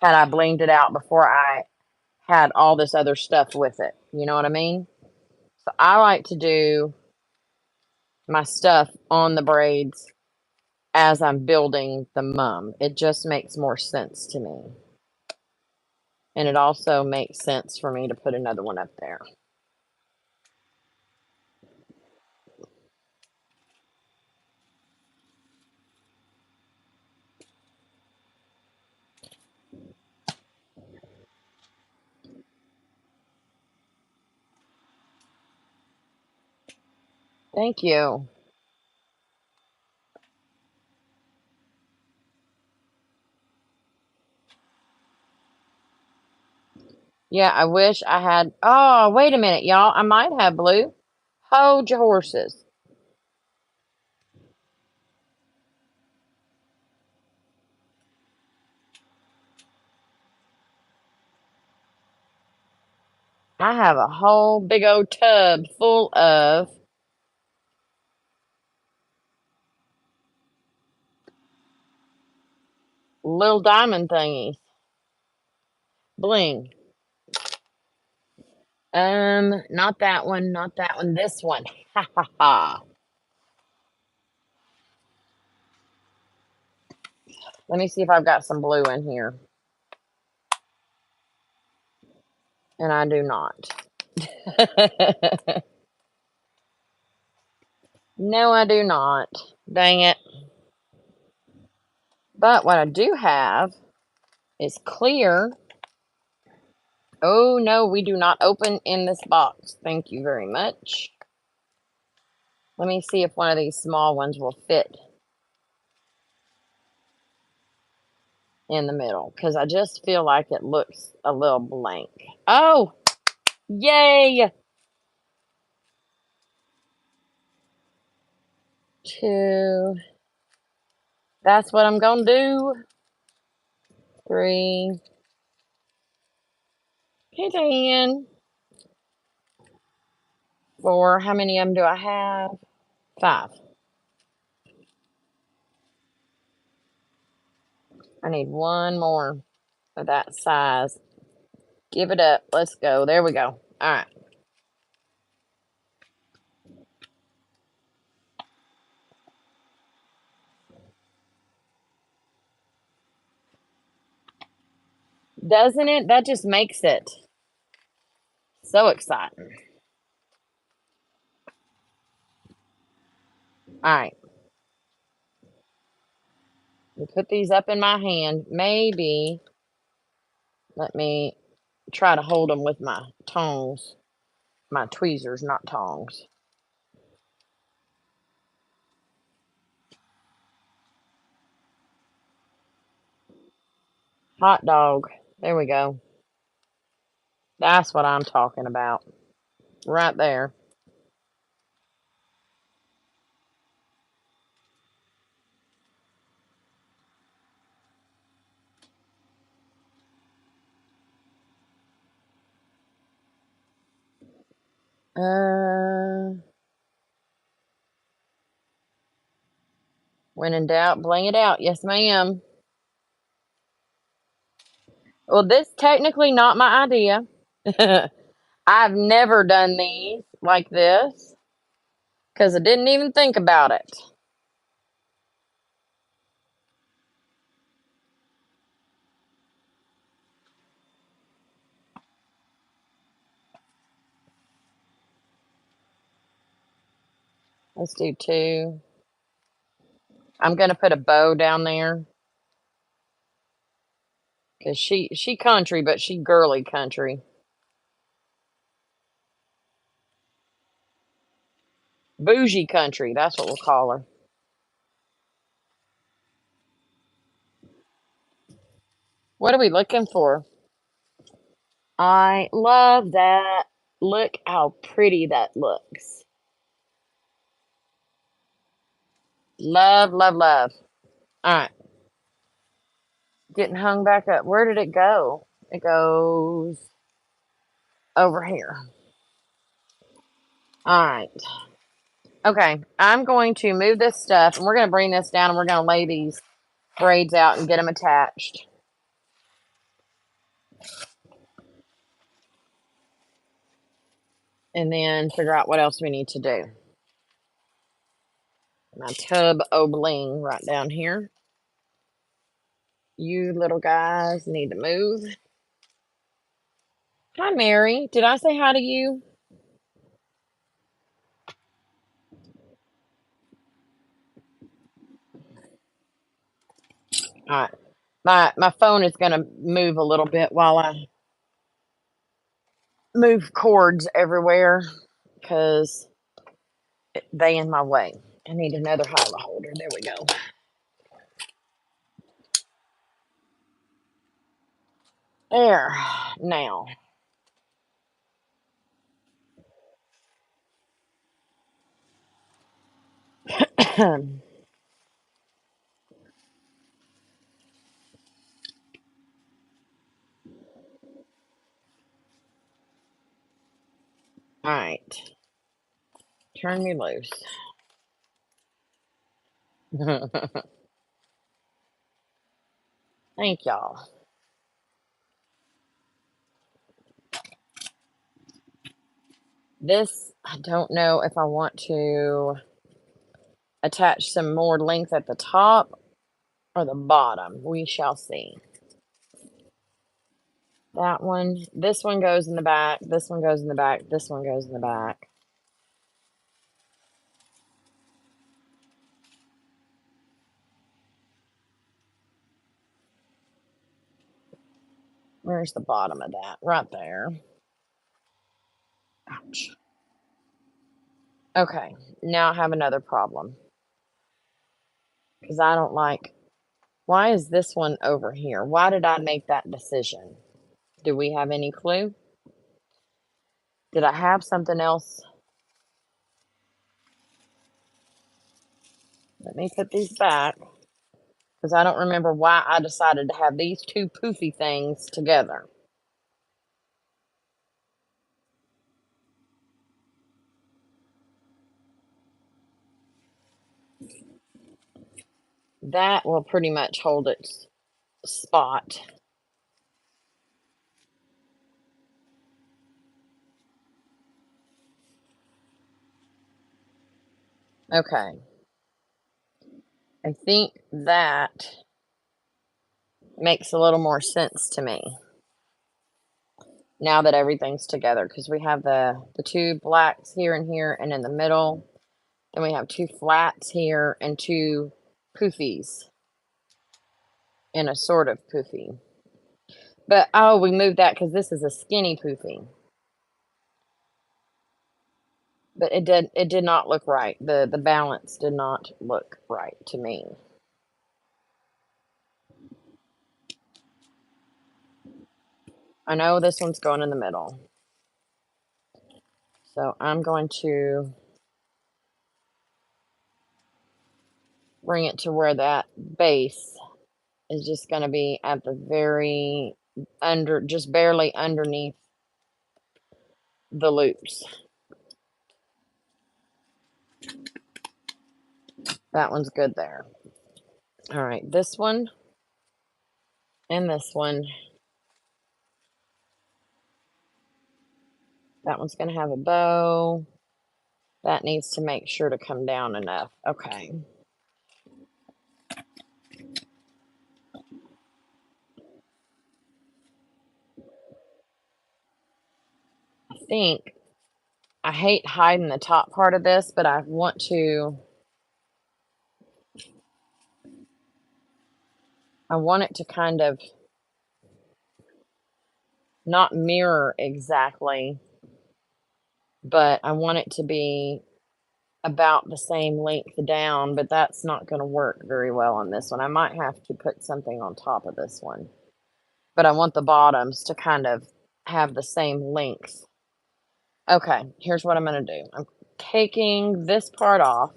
had I blinged it out before I had all this other stuff with it. You know what I mean? So I like to do my stuff on the braids as I'm building the mum. It just makes more sense to me. And it also makes sense for me to put another one up there. Thank you. Yeah, I wish I had. Oh, wait a minute, y'all. I might have blue. Hold your horses. I have a whole big old tub full of little diamond thingies. Bling. Not that one, not that one. This one. Ha ha ha. Let me see if I've got some blue in here. And I do not. No, I do not. Dang it. But what I do have is clear. Oh, no, we do not open in this box. Thank you very much. Let me see if one of these small ones will fit in the middle, because I just feel like it looks a little blank. Oh, yay! 2. That's what I'm going to do. 3. Hit 10. 4. How many of them do I have? 5. I need one more of that size. Give it up. Let's go. There we go. All right. Doesn't it? That just makes it so exciting. All right. We put these up in my hand. Maybe let me try to hold them with my tongs. My tweezers, not tongs. Hot dog. There we go. That's what I'm talking about. Right there. When in doubt, bling it out. Yes, ma'am. Well, this technically not my idea. I've never done these like this because I didn't even think about it. Let's do 2. I'm gonna put a bow down there because she country, but she girly country. Bougie country, that's what we'll call her. What are we looking for? I love that. Look how pretty that looks. Love, love, love. All right. Getting hung back up. Where did it go? It goes over here. All right. Okay. I'm going to move this stuff and we're going to bring this down and we're going to lay these braids out and get them attached. And then figure out what else we need to do. My tub o' bling right down here. You little guys need to move. Hi, Mary. Did I say hi to you? All right. My phone is going to move a little bit while I move cords everywhere because they in my way. I need another highlight holder. There we go. There. Now. All right. Turn me loose. Thank y'all. This, I don't know if I want to attach some more length at the top or the bottom. We shall see. That one, this one goes in the back, this one goes in the back, this one goes in the back. Where's the bottom of that? Right there. Ouch. Okay, now I have another problem. Because I don't like, why is this one over here? Why did I make that decision? Do we have any clue? Did I have something else? Let me put these back. Because I don't remember why I decided to have these two poofy things together. That will pretty much hold its spot. Okay. I think that makes a little more sense to me now that everything's together, because we have the two blacks here and here and in the middle. Then we have two flats here and two poofies in a sort of poofy. But, oh, we moved that because this is a skinny poofy. But it did not look right. The balance did not look right to me. I know this one's going in the middle. So I'm going to bring it to where that base is just going to be at the very just barely underneath the loops. That one's good there. All right, this one and this one. That one's going to have a bow. That needs to make sure to come down enough. Okay. I think I hate hiding the top part of this, but I want it to kind of not mirror exactly, but I want it to be about the same length down, but that's not going to work very well on this one. I might have to put something on top of this one, but I want the bottoms to kind of have the same length. Okay, here's what I'm going to do. I'm taking this part off.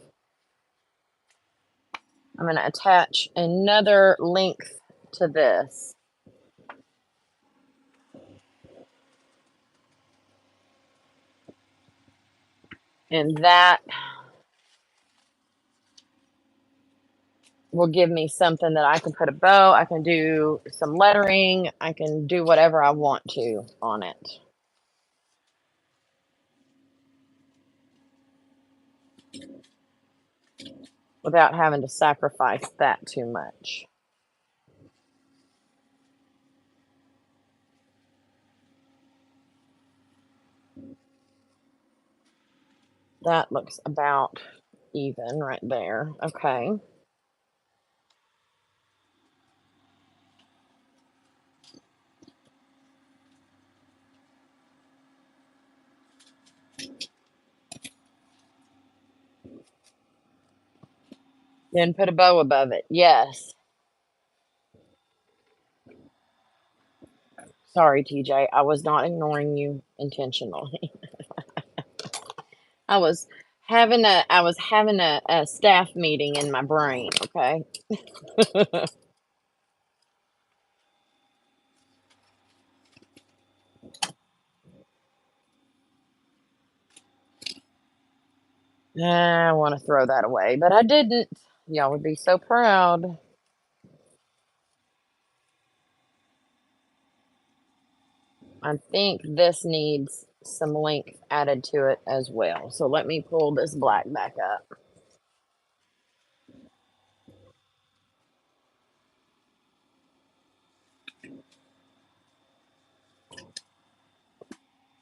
I'm going to attach another length to this. And that will give me something that I can put a bow, I can do some lettering, I can do whatever I want to on it. Without having to sacrifice that too much. That looks about even right there. Okay. Then put a bow above it. Yes. Sorry, TJ. I was not ignoring you intentionally. I was having a staff meeting in my brain, okay? I want to throw that away, but I didn't. Y'all would be so proud. I think this needs some length added to it as well. So let me pull this black back up.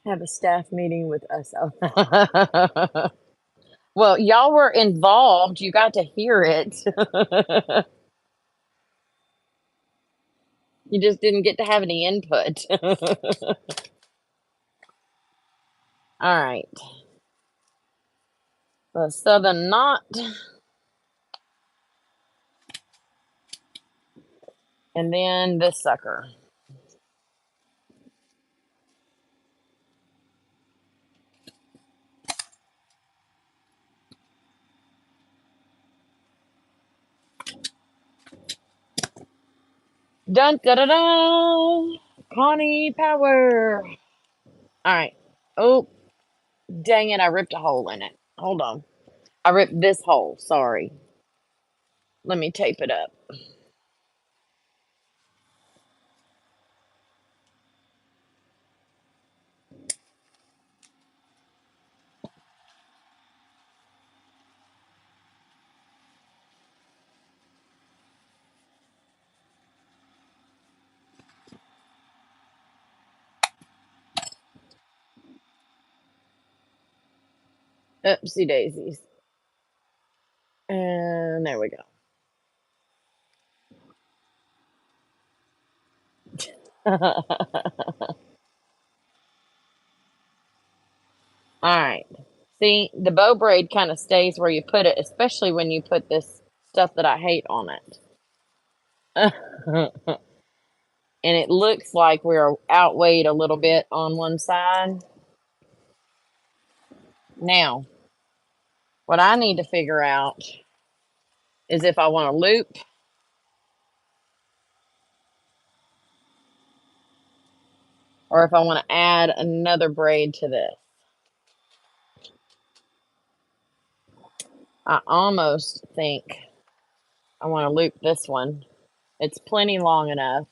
Have a staff meeting with us. Well, y'all were involved. You got to hear it. You just didn't get to have any input. All right. The southern knot. And then this sucker. Dun da da da! Connie power. All right. Oh, dang it! I ripped a hole in it. Hold on. I ripped this hole. Sorry. Let me tape it up. Oopsie daisies. And there we go. Alright. See, the bow braid kind of stays where you put it, especially when you put this stuff that I hate on it. And it looks like we're outweighed a little bit on one side. Now, what I need to figure out is if I want to loop or if I want to add another braid to this. I almost think I want to loop this one. It's plenty long enough.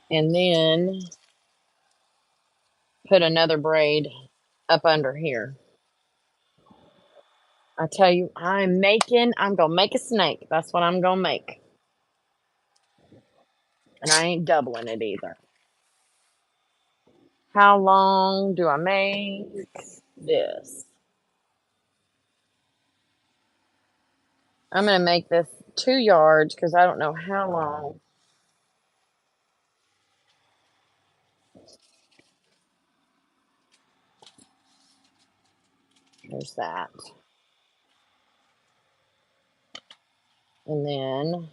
And then put another braid up under here. I tell you, I'm going to make a snake. That's what I'm going to make. And I ain't doubling it either. How long do I make this? I'm going to make this 2 yards because I don't know how long. There's that. And then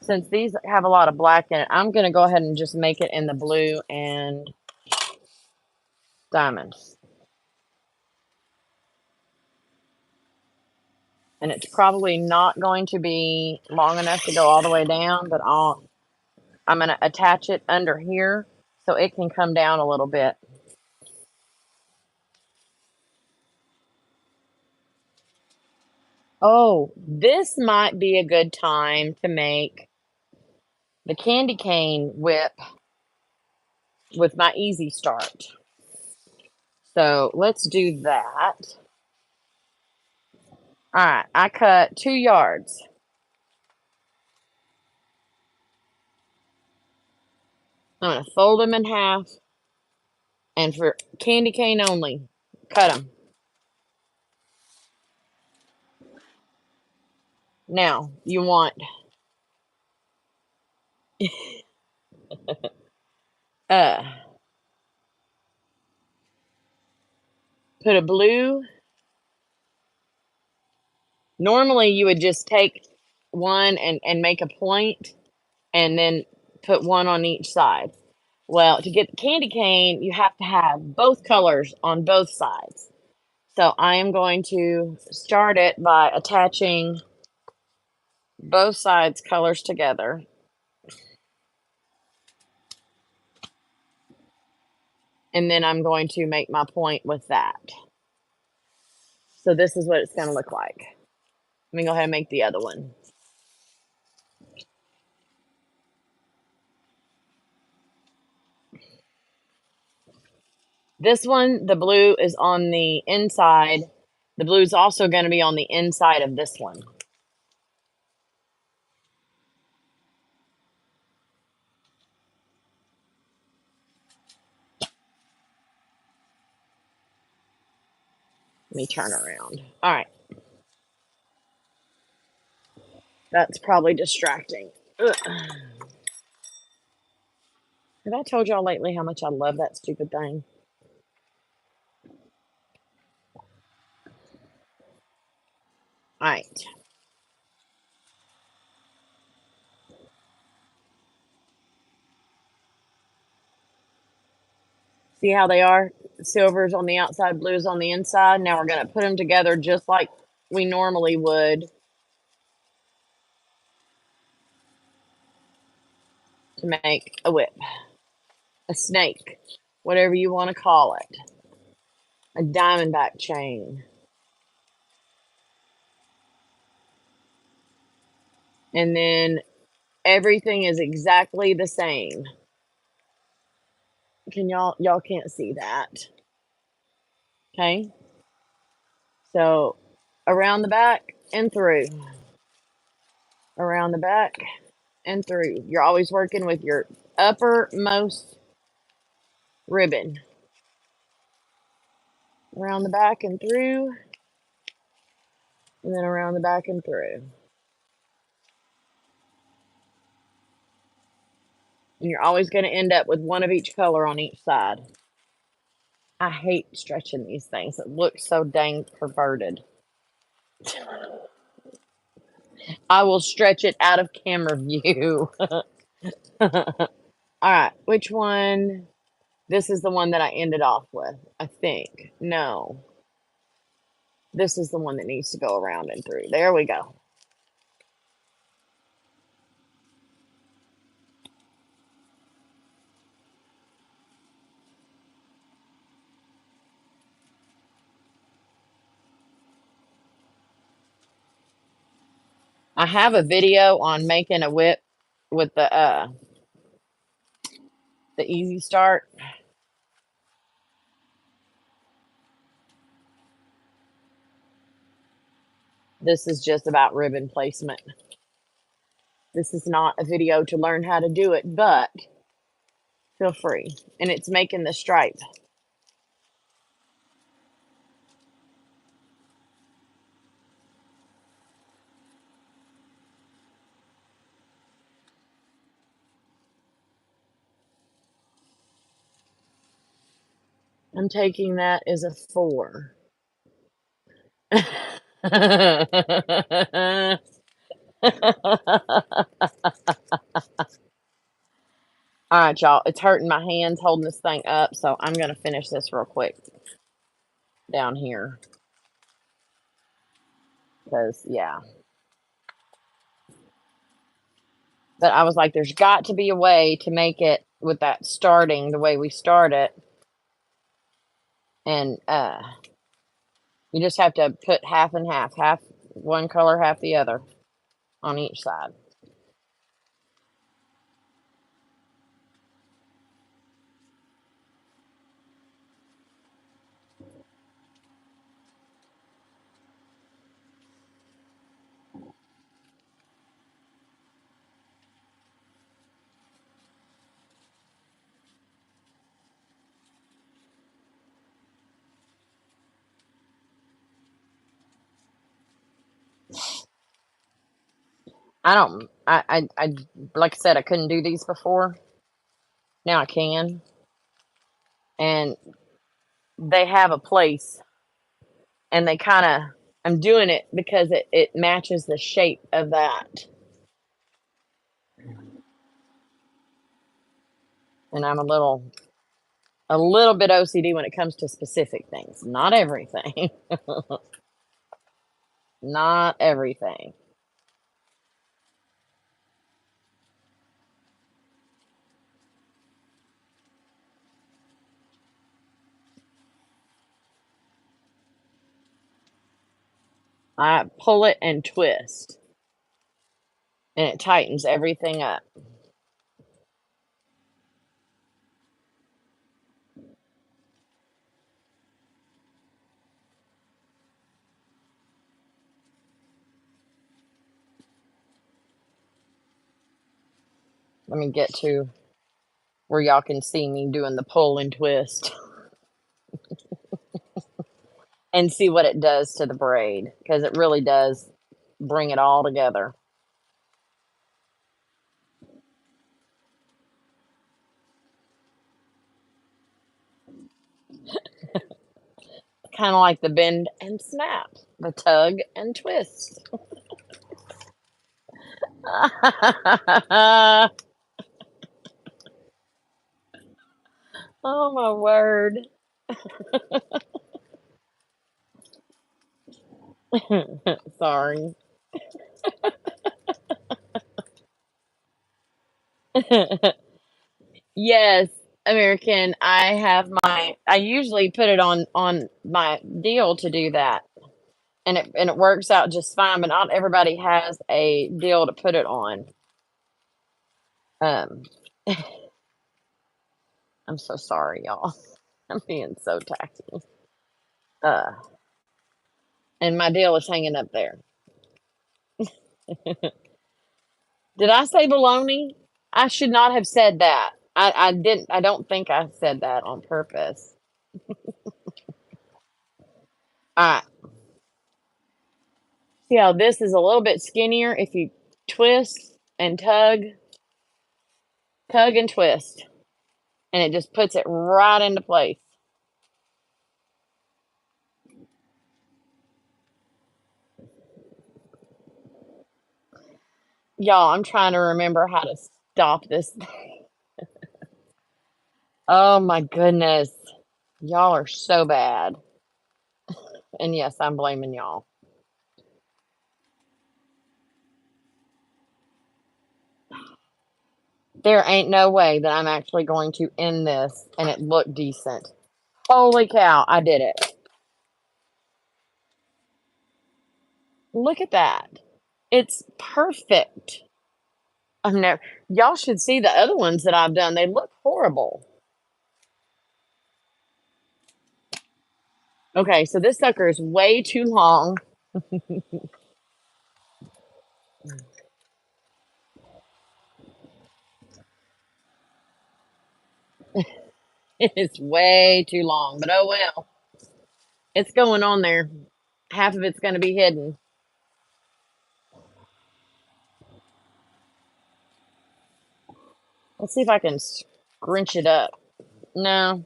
since these have a lot of black in it, I'm going to go ahead and just make it in the blue and diamond. And it's probably not going to be long enough to go all the way down, but I'm going to attach it under here so it can come down a little bit. Oh, this might be a good time to make the candy cane whip with my easy start. So let's do that. All right, I cut 2 yards. I'm going to fold them in half. And for candy cane only, cut them. Now, you want put a blue. Normally, you would just take one and make a point and then put one on each side. Well, to get the candy cane, you have to have both colors on both sides. So I am going to start it by attaching both sides colors together. And then I'm going to make my point with that. So this is what it's going to look like. Let me go ahead and make the other one. This one, the blue is on the inside. The blue is also going to be on the inside of this one. Let me turn around. All right. That's probably distracting. Ugh. Have I told y'all lately how much I love that stupid thing? All right. See how they are? Silver's on the outside, blue's on the inside. Now we're going to put them together just like we normally would to make a whip. a snake, whatever you want to call it, a diamondback chain. And then everything is exactly the same. Can y'all can't see that. Okay. So around the back and through. Around the back and through. You're always working with your uppermost ribbon. Around the back and through. And then around the back and through. And you're always going to end up with one of each color on each side. I hate stretching these things. It looks so dang perverted. I will stretch it out of camera view. All right, which one? This is the one that I ended off with, I think. No. This is the one that needs to go around and through. There we go. I have a video on making a whip with the Easy Start. This is just about ribbon placement. This is not a video to learn how to do it, but feel free. And it's making the stripe. I'm taking that as a 4. All right, y'all. It's hurting my hands holding this thing up, so I'm going to finish this real quick down here. Because, yeah. But I was like, there's got to be a way to make it with that starting the way we start it. And you just have to put half and half. Half one color, half the other on each side. I like I said, I couldn't do these before. Now I can. And they have a place. And they kind of, I'm doing it because it matches the shape of that. And I'm a little bit OCD when it comes to specific things. Not everything. Not everything. I pull it and twist. And it tightens everything up. Let me get to where y'all can see me doing the pull and twist. And see what it does to the braid. Because it really does bring it all together. Kind of like the bend and snap. The tug and twist. Oh my word. Sorry. Yes, American, I usually put it on my deal to do that. And it works out just fine, but not everybody has a deal to put it on. Um I'm so sorry, y'all. I'm being so tacky. Uh and my deal is hanging up there. Did I say baloney? I should not have said that. I didn't. I don't think I said that on purpose. All right. See how this is a little bit skinnier if you twist and tug and twist, and it just puts it right into place. Y'all, I'm trying to remember how to stop this thing. Oh my goodness. Y'all are so bad. And yes, I'm blaming y'all. There ain't no way that I'm actually going to end this and it look decent. Holy cow, I did it. Look at that. It's perfect. I've never, y'all should see the other ones that I've done. They look horrible. Okay, so this sucker is way too long. It's way too long, but oh well. It's going on there. Half of it's going to be hidden. Let's see if I can scrunch it up. No.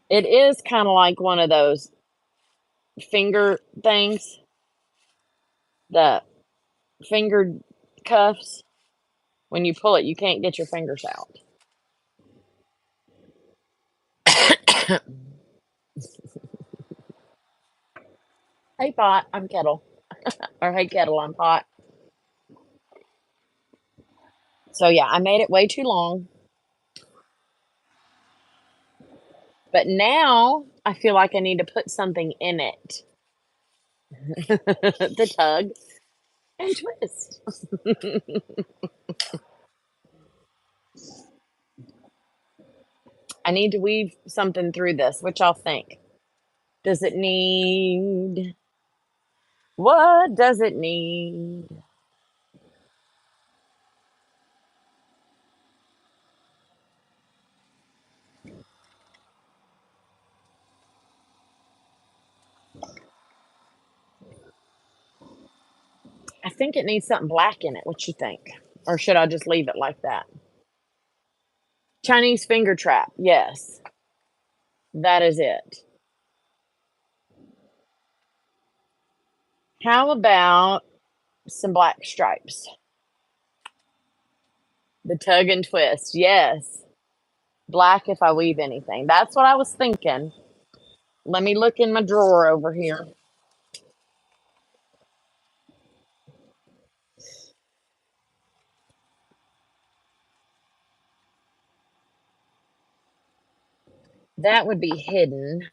It is kind of like one of those finger things, the fingered cuffs. When you pull it, you can't get your fingers out. Hey, pot, I'm kettle. Or hey, kettle, I'm pot. So, yeah, I made it way too long. But now I feel like I need to put something in it. The tug and twist. I need to weave something through this. What y'all think? Does it need? What does it need? I think it needs something black in it. What you think? Or should I just leave it like that? Chinese finger trap. Yes. That is it. How about some black stripes? The tug and twist. Yes. Black if I weave anything. That's what I was thinking. Let me look in my drawer over here. That would be hidden.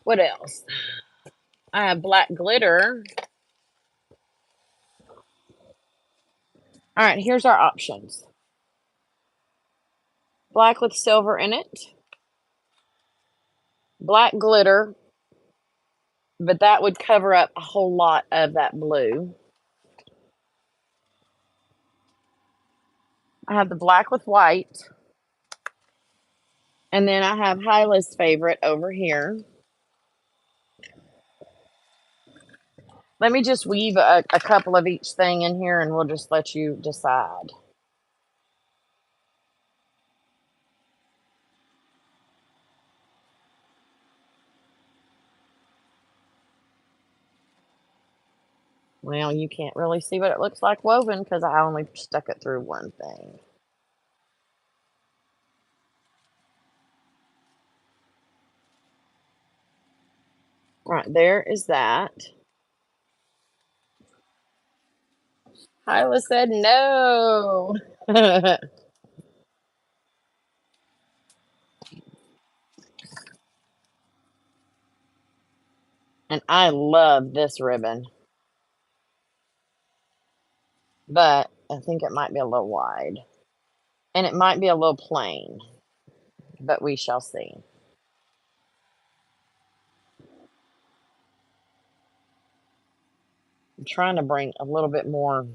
What else? I have black glitter. All right, here's our options. Black with silver in it. Black glitter, but that would cover up a whole lot of that blue. I have the black with white. And then I have Hyla's favorite over here. Let me just weave a couple of each thing in here and we'll just let you decide. Well, you can't really see what it looks like woven because I only stuck it through one thing. Right, there is that. Hyla said no. And I love this ribbon, but I think it might be a little wide. And it might be a little plain, but we shall see. I'm trying to bring a little bit more,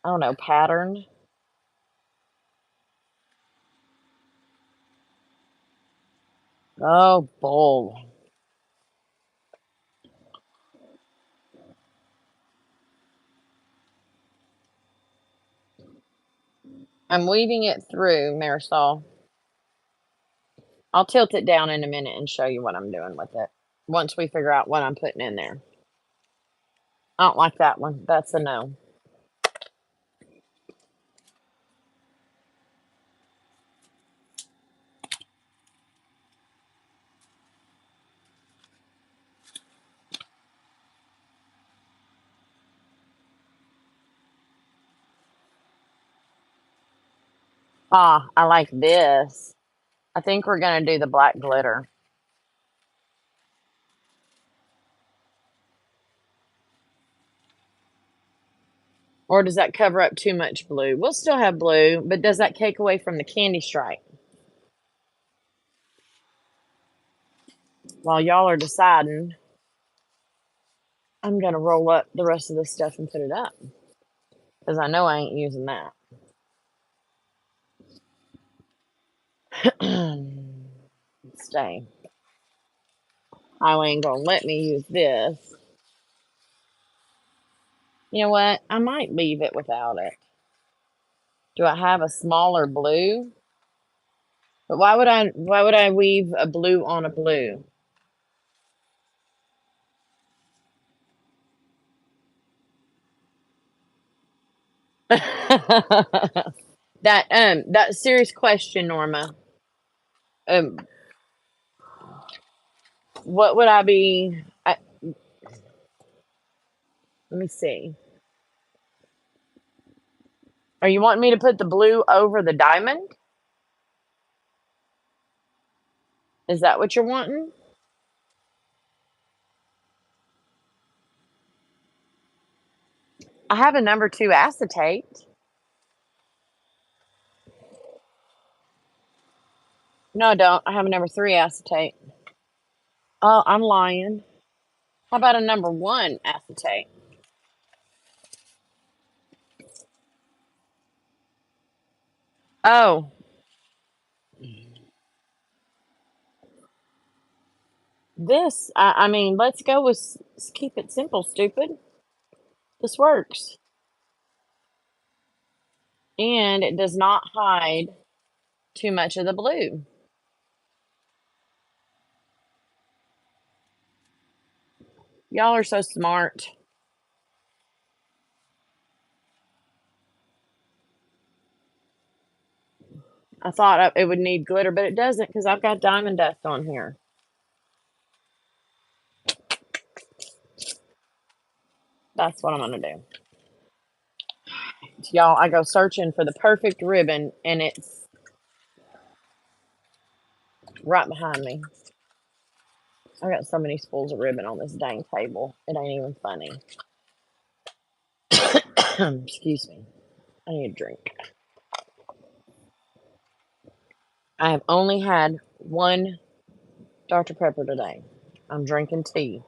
I don't know, pattern. Oh, bull. I'm weaving it through, Marisol. I'll tilt it down in a minute and show you what I'm doing with it once we figure out what I'm putting in there. I don't like that one. That's a no. Ah, I like this. I think we're going to do the black glitter. Or does that cover up too much blue? We'll still have blue, but does that take away from the candy stripe? While y'all are deciding, I'm going to roll up the rest of this stuff and put it up. Because I know I ain't using that. Stay. I ain't going to let me use this. You know what? I might leave it without it. Do I have a smaller blue? But why would I weave a blue on a blue? That serious question, Norma. Um, what would I be? Let me see. Are you wanting me to put the blue over the diamond? Is that what you're wanting? I have a number 2 acetate. No, I don't. I have a number 3 acetate. Oh, I'm lying. How about a number 1 acetate? Oh. This, I mean, let's go with, keep it simple, stupid. This works. And it does not hide too much of the blue. Y'all are so smart. I thought it would need glitter, but it doesn't because I've got diamond dust on here. That's what I'm going to do. Y'all, I go searching for the perfect ribbon, and it's right behind me. I got so many spools of ribbon on this dang table. It ain't even funny. Excuse me. I need a drink. I have only had one Dr. Pepper today. I'm drinking tea.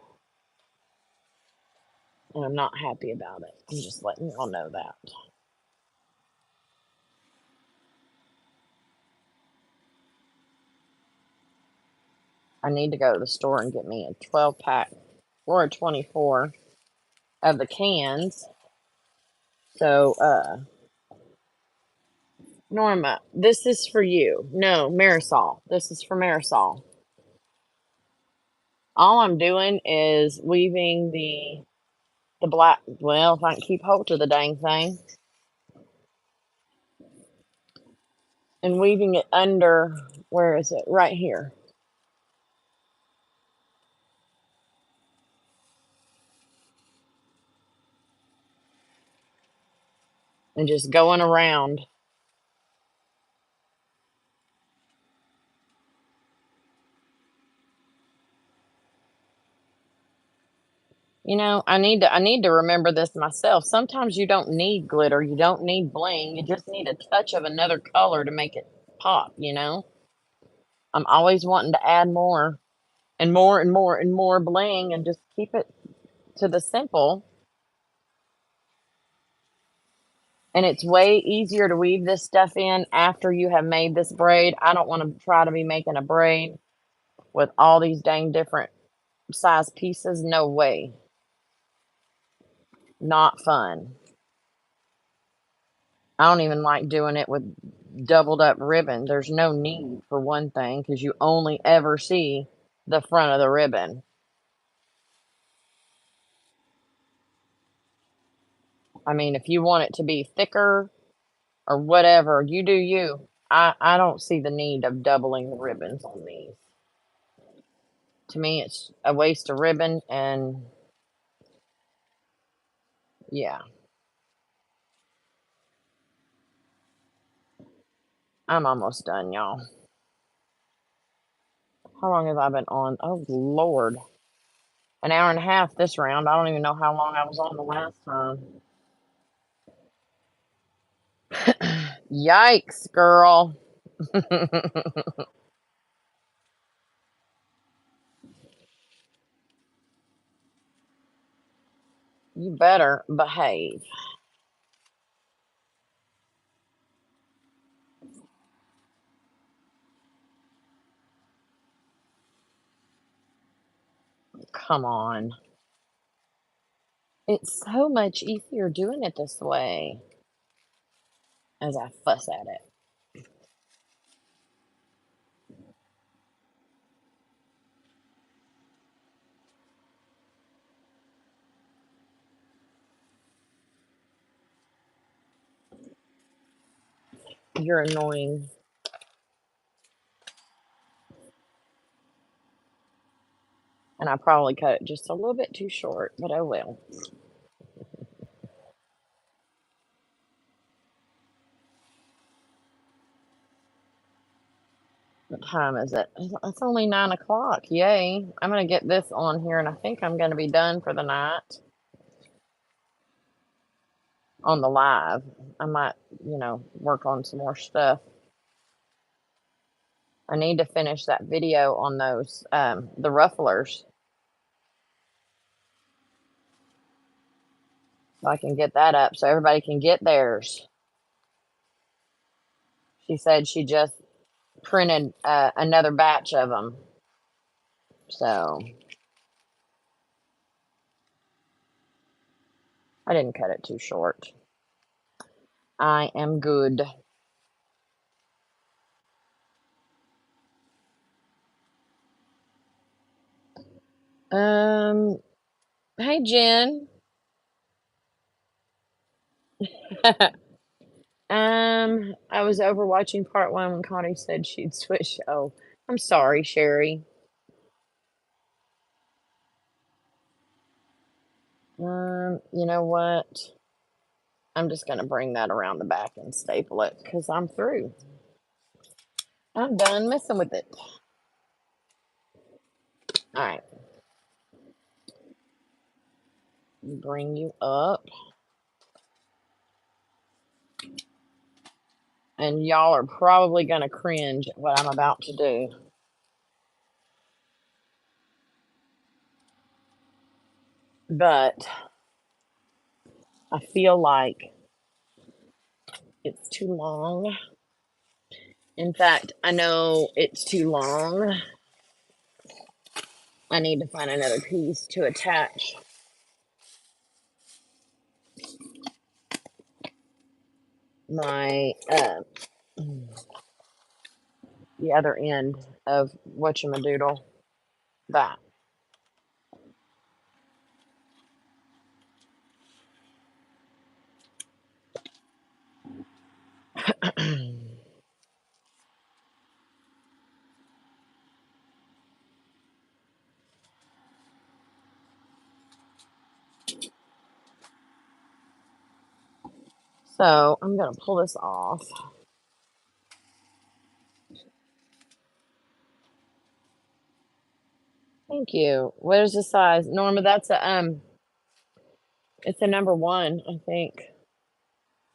And I'm not happy about it. I'm just letting y'all know that. I need to go to the store and get me a 12-pack or a 24 of the cans. So, Norma, this is for you. No, Marisol. This is for Marisol. All I'm doing is weaving the black. Well, if I can keep hold of the dang thing. And weaving it under, where is it? Right here. and just going around. You know, I need to remember this myself. Sometimes you don't need glitter, you don't need bling, you just need a touch of another color to make it pop, you know? I'm always wanting to add more and more and more and more bling and just keep it to the simple. And it's way easier to weave this stuff in after you have made this braid. I don't want to try to be making a braid with all these dang different size pieces. No way. Not fun. I don't even like doing it with doubled up ribbon. There's no need, for one thing, because you only ever see the front of the ribbon. I mean, if you want it to be thicker or whatever, you do you. I don't see the need of doubling the ribbons on these. To me, it's a waste of ribbon, and yeah. I'm almost done, y'all. How long have I been on? Oh, Lord. An hour and a half this round. I don't even know how long I was on the last time. Yikes, girl. You better behave. Come on. It's so much easier doing it this way as I fuss at it. You're annoying. And I probably cut it just a little bit too short, but oh well. What time is it? It's only 9 o'clock. Yay. I'm going to get this on here, and I think I'm going to be done for the night on the live. I might, work on some more stuff. I need to finish that video on those, the rufflers. So I can get that up so everybody can get theirs. She said she just printed another batch of them. So I didn't cut it too short. I am good. Hey Jen. I was over watching part 1 when Connie said she'd switch. Oh, I'm sorry, Sherry. You know what? I'm just gonna bring that around the back and staple it because I'm through. I'm done messing with it. All right. Bring you up. And y'all are probably gonna cringe at what I'm about to do. But I feel like it's too long. In fact, I know it's too long. I need to find another piece to attach my the other end of whatchamadoodle. That. So I'm going to pull this off. Thank you. Where's the size? Norma, that's a, it's a number 1, I think.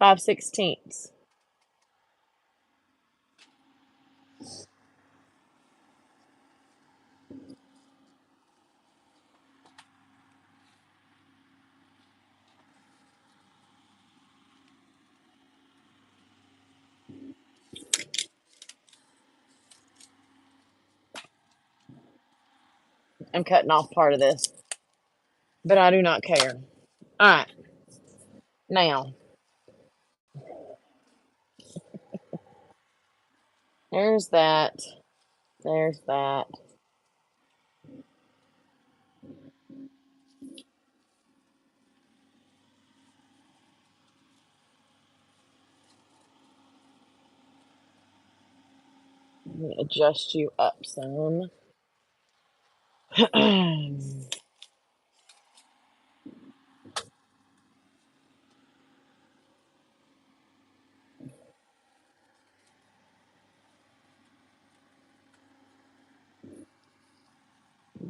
5/16. I'm cutting off part of this, but I do not care. All right. Now, there's that. There's that. Let me adjust you up some.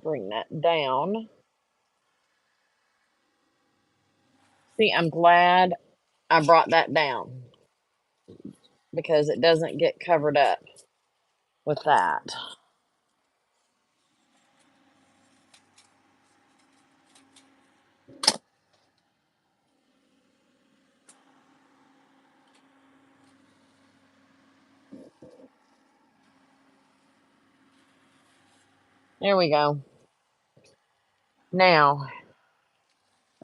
Bring that down. See, I'm glad I brought that down because it doesn't get covered up with that. There we go. Now,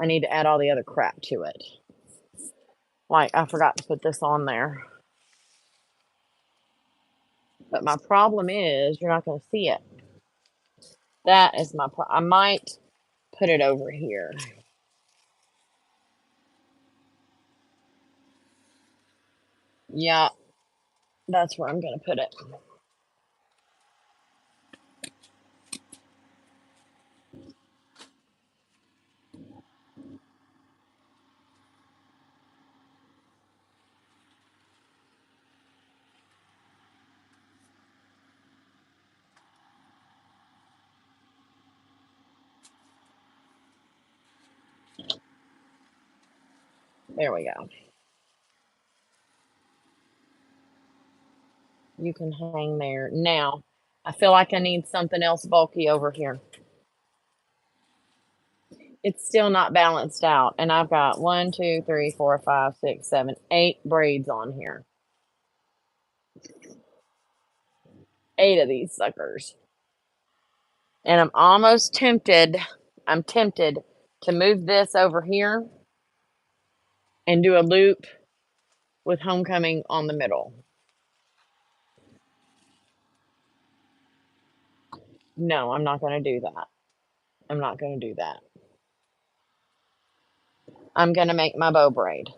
I need to add all the other crap to it. Like, I forgot to put this on there. But my problem is, you're not going to see it. That is my problem. I might put it over here. Yeah, that's where I'm going to put it. There we go. You can hang there. Now, I feel like I need something else bulky over here. It's still not balanced out. And I've got 1, 2, 3, 4, 5, 6, 7, 8 braids on here. 8 of these suckers. And I'm almost tempted. I'm tempted to move this over here and do a loop with homecoming on the middle. No, I'm not going to do that. I'm not going to do that. I'm going to make my bow braid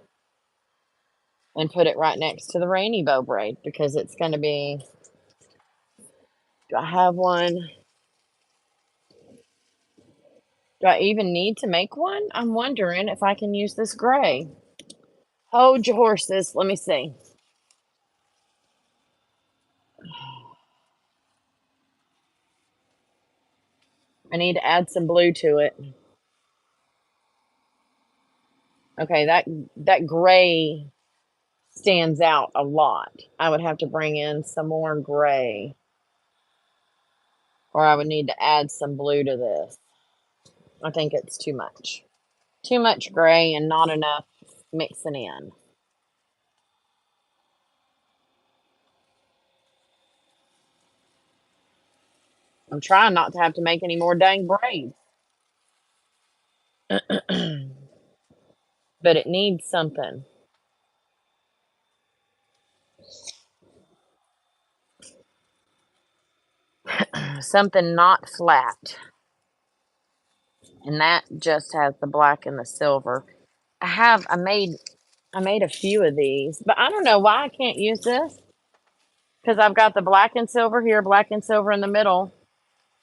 and put it right next to the rainy bow braid because it's going to be, do I have one? Do I even need to make one? I'm wondering if I can use this gray. Hold your horses. Let me see. I need to add some blue to it. Okay, that gray stands out a lot. I would have to bring in some more gray. Or I would need to add some blue to this. I think it's too much. Too much gray and not enough mixing in. I'm trying not to have to make any more dang braids. But it needs something. Something not flat. And that just has the black and the silver. I made a few of these, but I don't know why I can't use this. Because I've got the black and silver here, black and silver in the middle.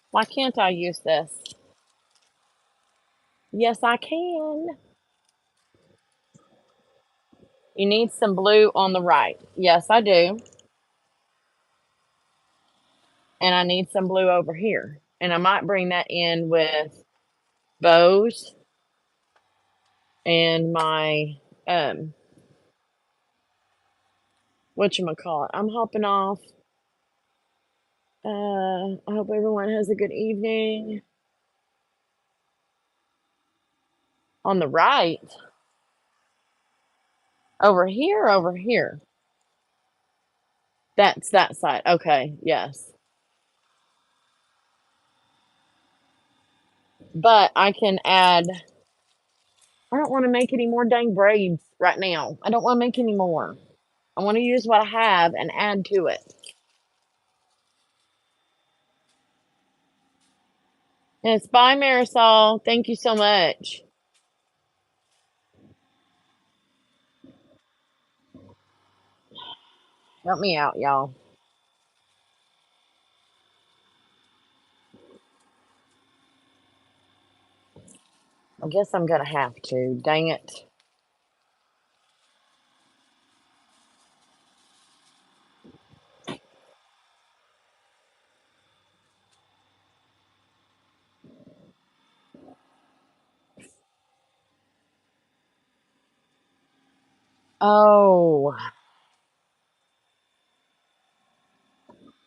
Why can't I use this? Yes, I can. You need some blue on the right. Yes, I do. And I need some blue over here. And I might bring that in with bows and my, whatchamacallit. I'm hopping off. I hope everyone has a good evening. On the right. Over here, over here. That's that side. Okay, yes. But I can add, I don't want to make any more dang braids right now. I don't want to make any more. I want to use what I have and add to it. Yes, bye, Marisol. Thank you so much. Help me out, y'all. I guess I'm going to have to. Dang it. Oh,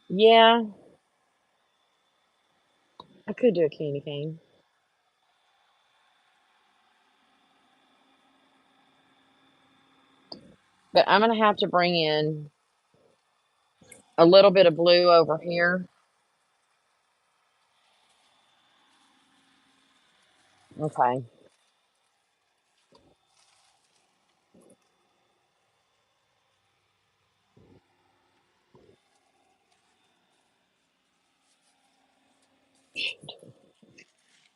yeah. I could do a candy cane. But I'm going to have to bring in a little bit of blue over here. Okay.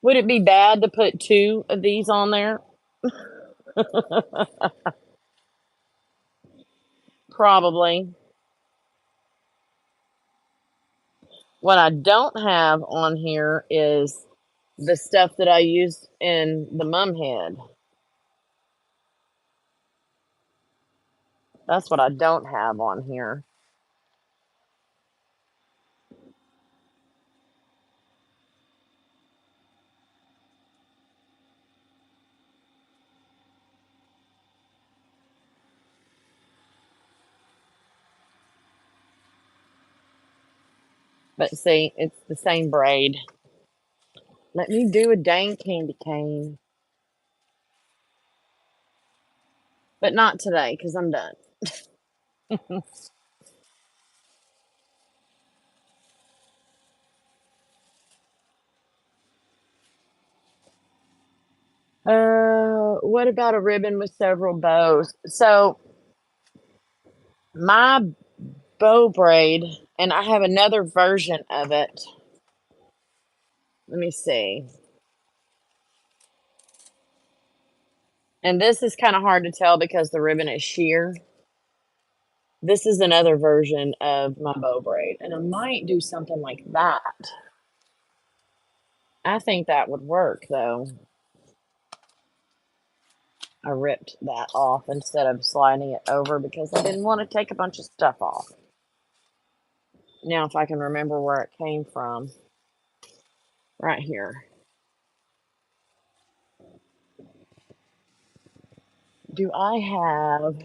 Would it be bad to put 2 of these on there? Probably. What I don't have on here is the stuff that I used in the mum head. That's what I don't have on here. But see, it's the same braid. Let me do a dang candy cane. But not today, because I'm done. What about a ribbon with several bows? So my bow braid, and I have another version of it. Let me see. And this is kind of hard to tell because the ribbon is sheer. This is another version of my bow braid, and I might do something like that. I think that would work, though. I ripped that off instead of sliding it over because I didn't want to take a bunch of stuff off. Now, if I can remember where it came from, right here. Do I have...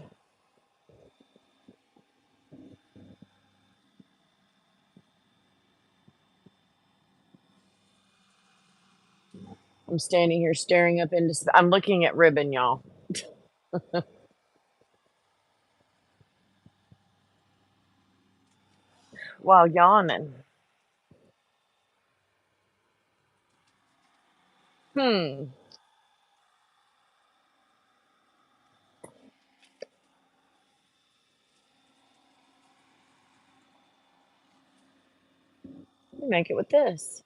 I'm standing here staring up into... I'm looking at ribbon, y'all. While yawning. Let me make it with this.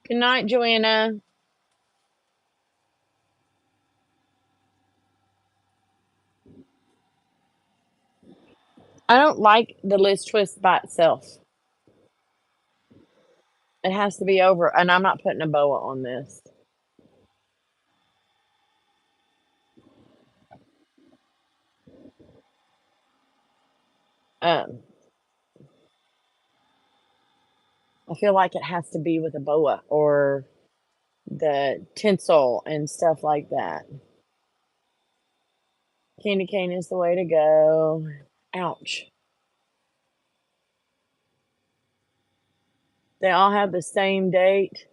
Good night, Joanna. I don't like the Liz twist by itself. It has to be over, and I'm not putting a boa on this. I feel like it has to be with a boa or the tinsel and stuff like that. Candy cane is the way to go. Ouch. They all have the same date.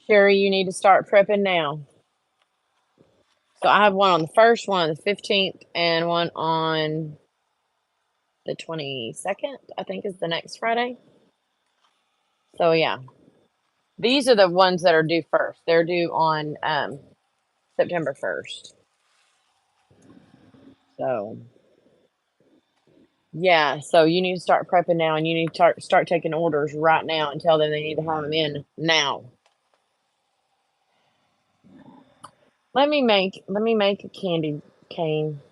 Sherry, you need to start prepping now. So I have one on the 1st, one on the 15th, and one on the 22nd, I think is the next Friday. So yeah. These are the ones that are due first. They're due on September 1st. So yeah, so you need to start prepping now, and you need to start taking orders right now and tell them they need to have them in now. Let me make a candy cane.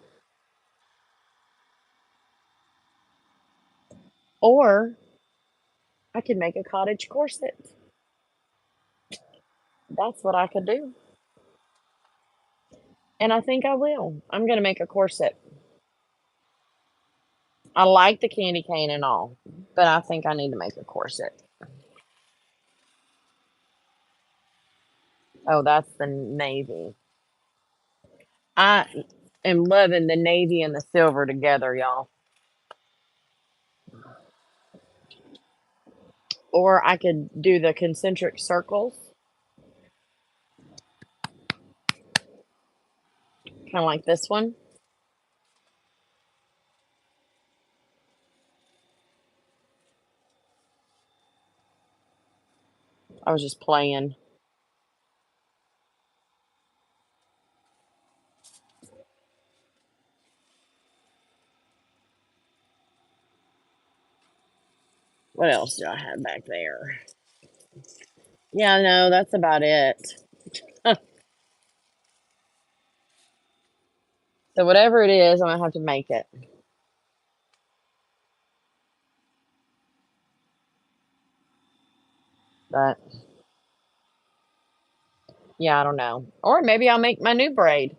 Or I could make a cottage corset. That's what I could do. And I think I will. I'm going to make a corset. I like the candy cane and all, but I think I need to make a corset. Oh, that's the navy. I am loving the navy and the silver together, y'all. Or I could do the concentric circles. Kind of like this one. I was just playing. What else do I have back there? Yeah, no, that's about it. So whatever it is, I'm going to have to make it. But yeah, I don't know. Or maybe I'll make my new braid.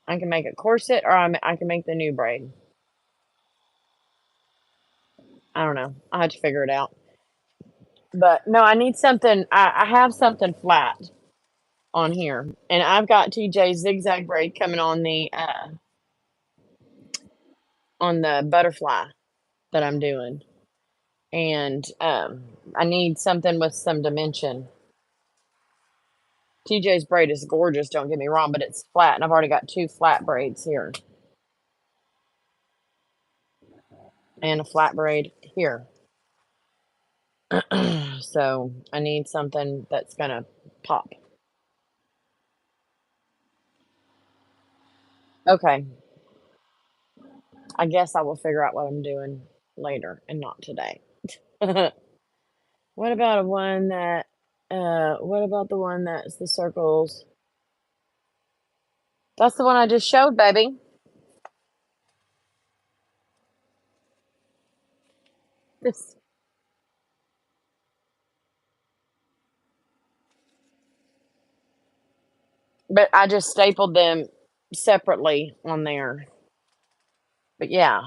I can make a corset, or I can make the new braid. I don't know. I have to figure it out. But no, I need something. I have something flat on here, and I've got TJ's zigzag braid coming on the butterfly that I'm doing, and I need something with some dimension. TJ's braid is gorgeous, don't get me wrong, but it's flat, and I've already got 2 flat braids here. And a flat braid here. So I need something that's gonna pop. Okay. I guess I will figure out what I'm doing later and not today. What about one that what about the one that's the circles? That's the one I just showed, baby. This. But I just stapled them separately on there. But yeah.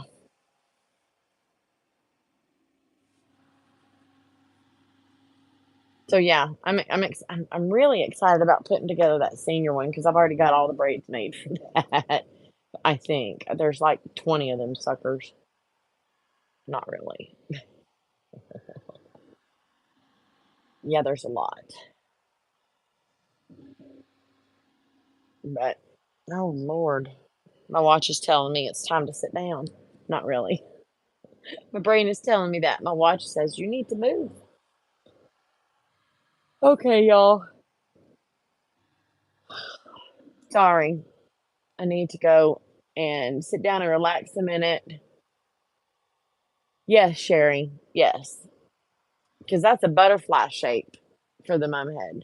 So yeah, I'm really excited about putting together that senior one because I've already got all the braids made for that. I think there's like 20 of them suckers. Not really. Yeah, there's a lot. But oh Lord, my watch is telling me it's time to sit down. Not really. My brain is telling me that. My watch says you need to move. Okay, y'all. Sorry. I need to go and sit down and relax a minute. Yes, Sherry. Yes. Because that's a butterfly shape for the mum head.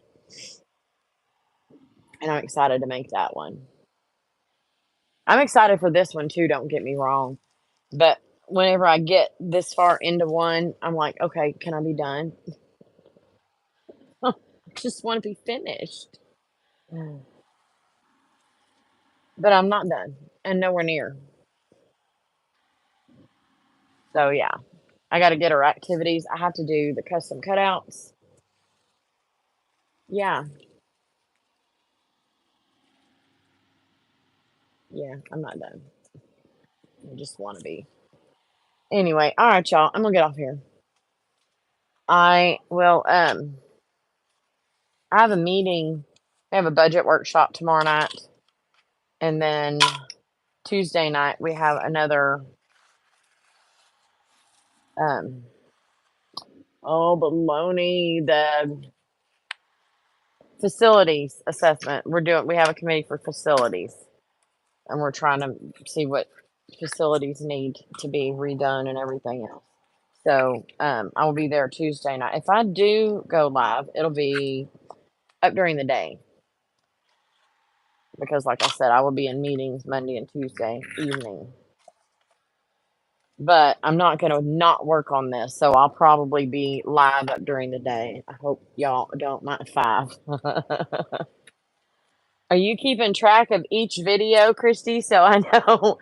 And I'm excited to make that one. I'm excited for this one too, don't get me wrong. But whenever I get this far into one, I'm like, okay, can I be done? I just want to be finished. But I'm not done and nowhere near. So yeah, I got to get her activities. I have to do the custom cutouts. Yeah. Yeah, I'm not done. I just want to be. Anyway, all right, y'all. I'm gonna get off here. I will. I have a meeting. I have a budget workshop tomorrow night, and then Tuesday night we have another. Um. Oh, baloney! The facilities assessment. We have a committee for facilities, and we're trying to see what facilities need to be redone and everything else. So I will be there Tuesday night. If I do go live, it'll be up during the day because, like I said, I will be in meetings Monday and Tuesday evening. But I'm not going to not work on this, so I'll probably be live up during the day. I hope y'all don't mind 5. Are you keeping track of each video, Christy? So I know.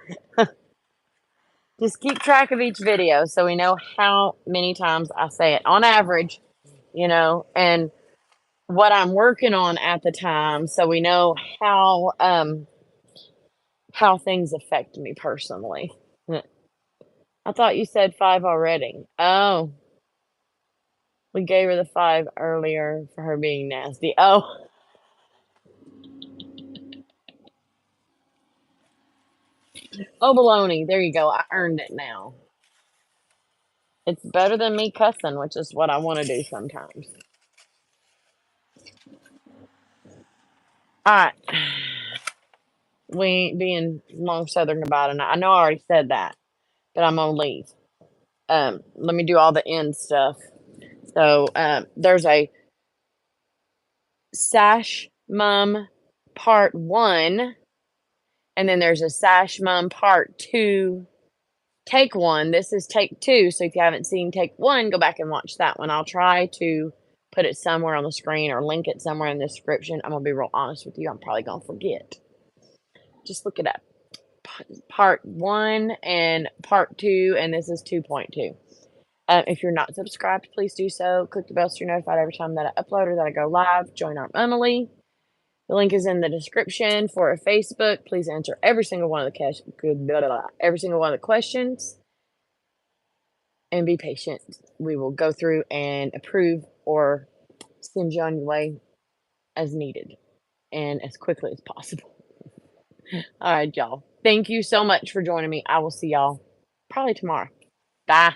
Just keep track of each video so we know how many times I say it on average, and what I'm working on at the time so we know how things affect me personally. I thought you said 5 already. Oh, we gave her the 5 earlier for her being nasty. Oh. Oh, baloney. There you go. I earned it now. It's better than me cussing, which is what I want to do sometimes. All right. We ain't being long Southern about it. I know I already said that, but I'm going to leave. Let me do all the end stuff. So there's a Sash Mum Part 1, and then there's a Sash Mum Part 2, Take 1. This is Take 2, so if you haven't seen Take 1, go back and watch that one. I'll try to put it somewhere on the screen or link it somewhere in the description. I'm going to be real honest with you. I'm probably going to forget. Just look it up. Part 1 and Part 2, and this is 2.2. If you're not subscribed, please do so. Click the bell so you're notified every time that I upload or that I go live. Join Are MUM-MILY. The link is in the description for a Facebook. Please answer every single one of the questions. And be patient. We will go through and approve or send you on your way as needed and as quickly as possible. All right, y'all. Thank you so much for joining me. I will see y'all probably tomorrow. Bye.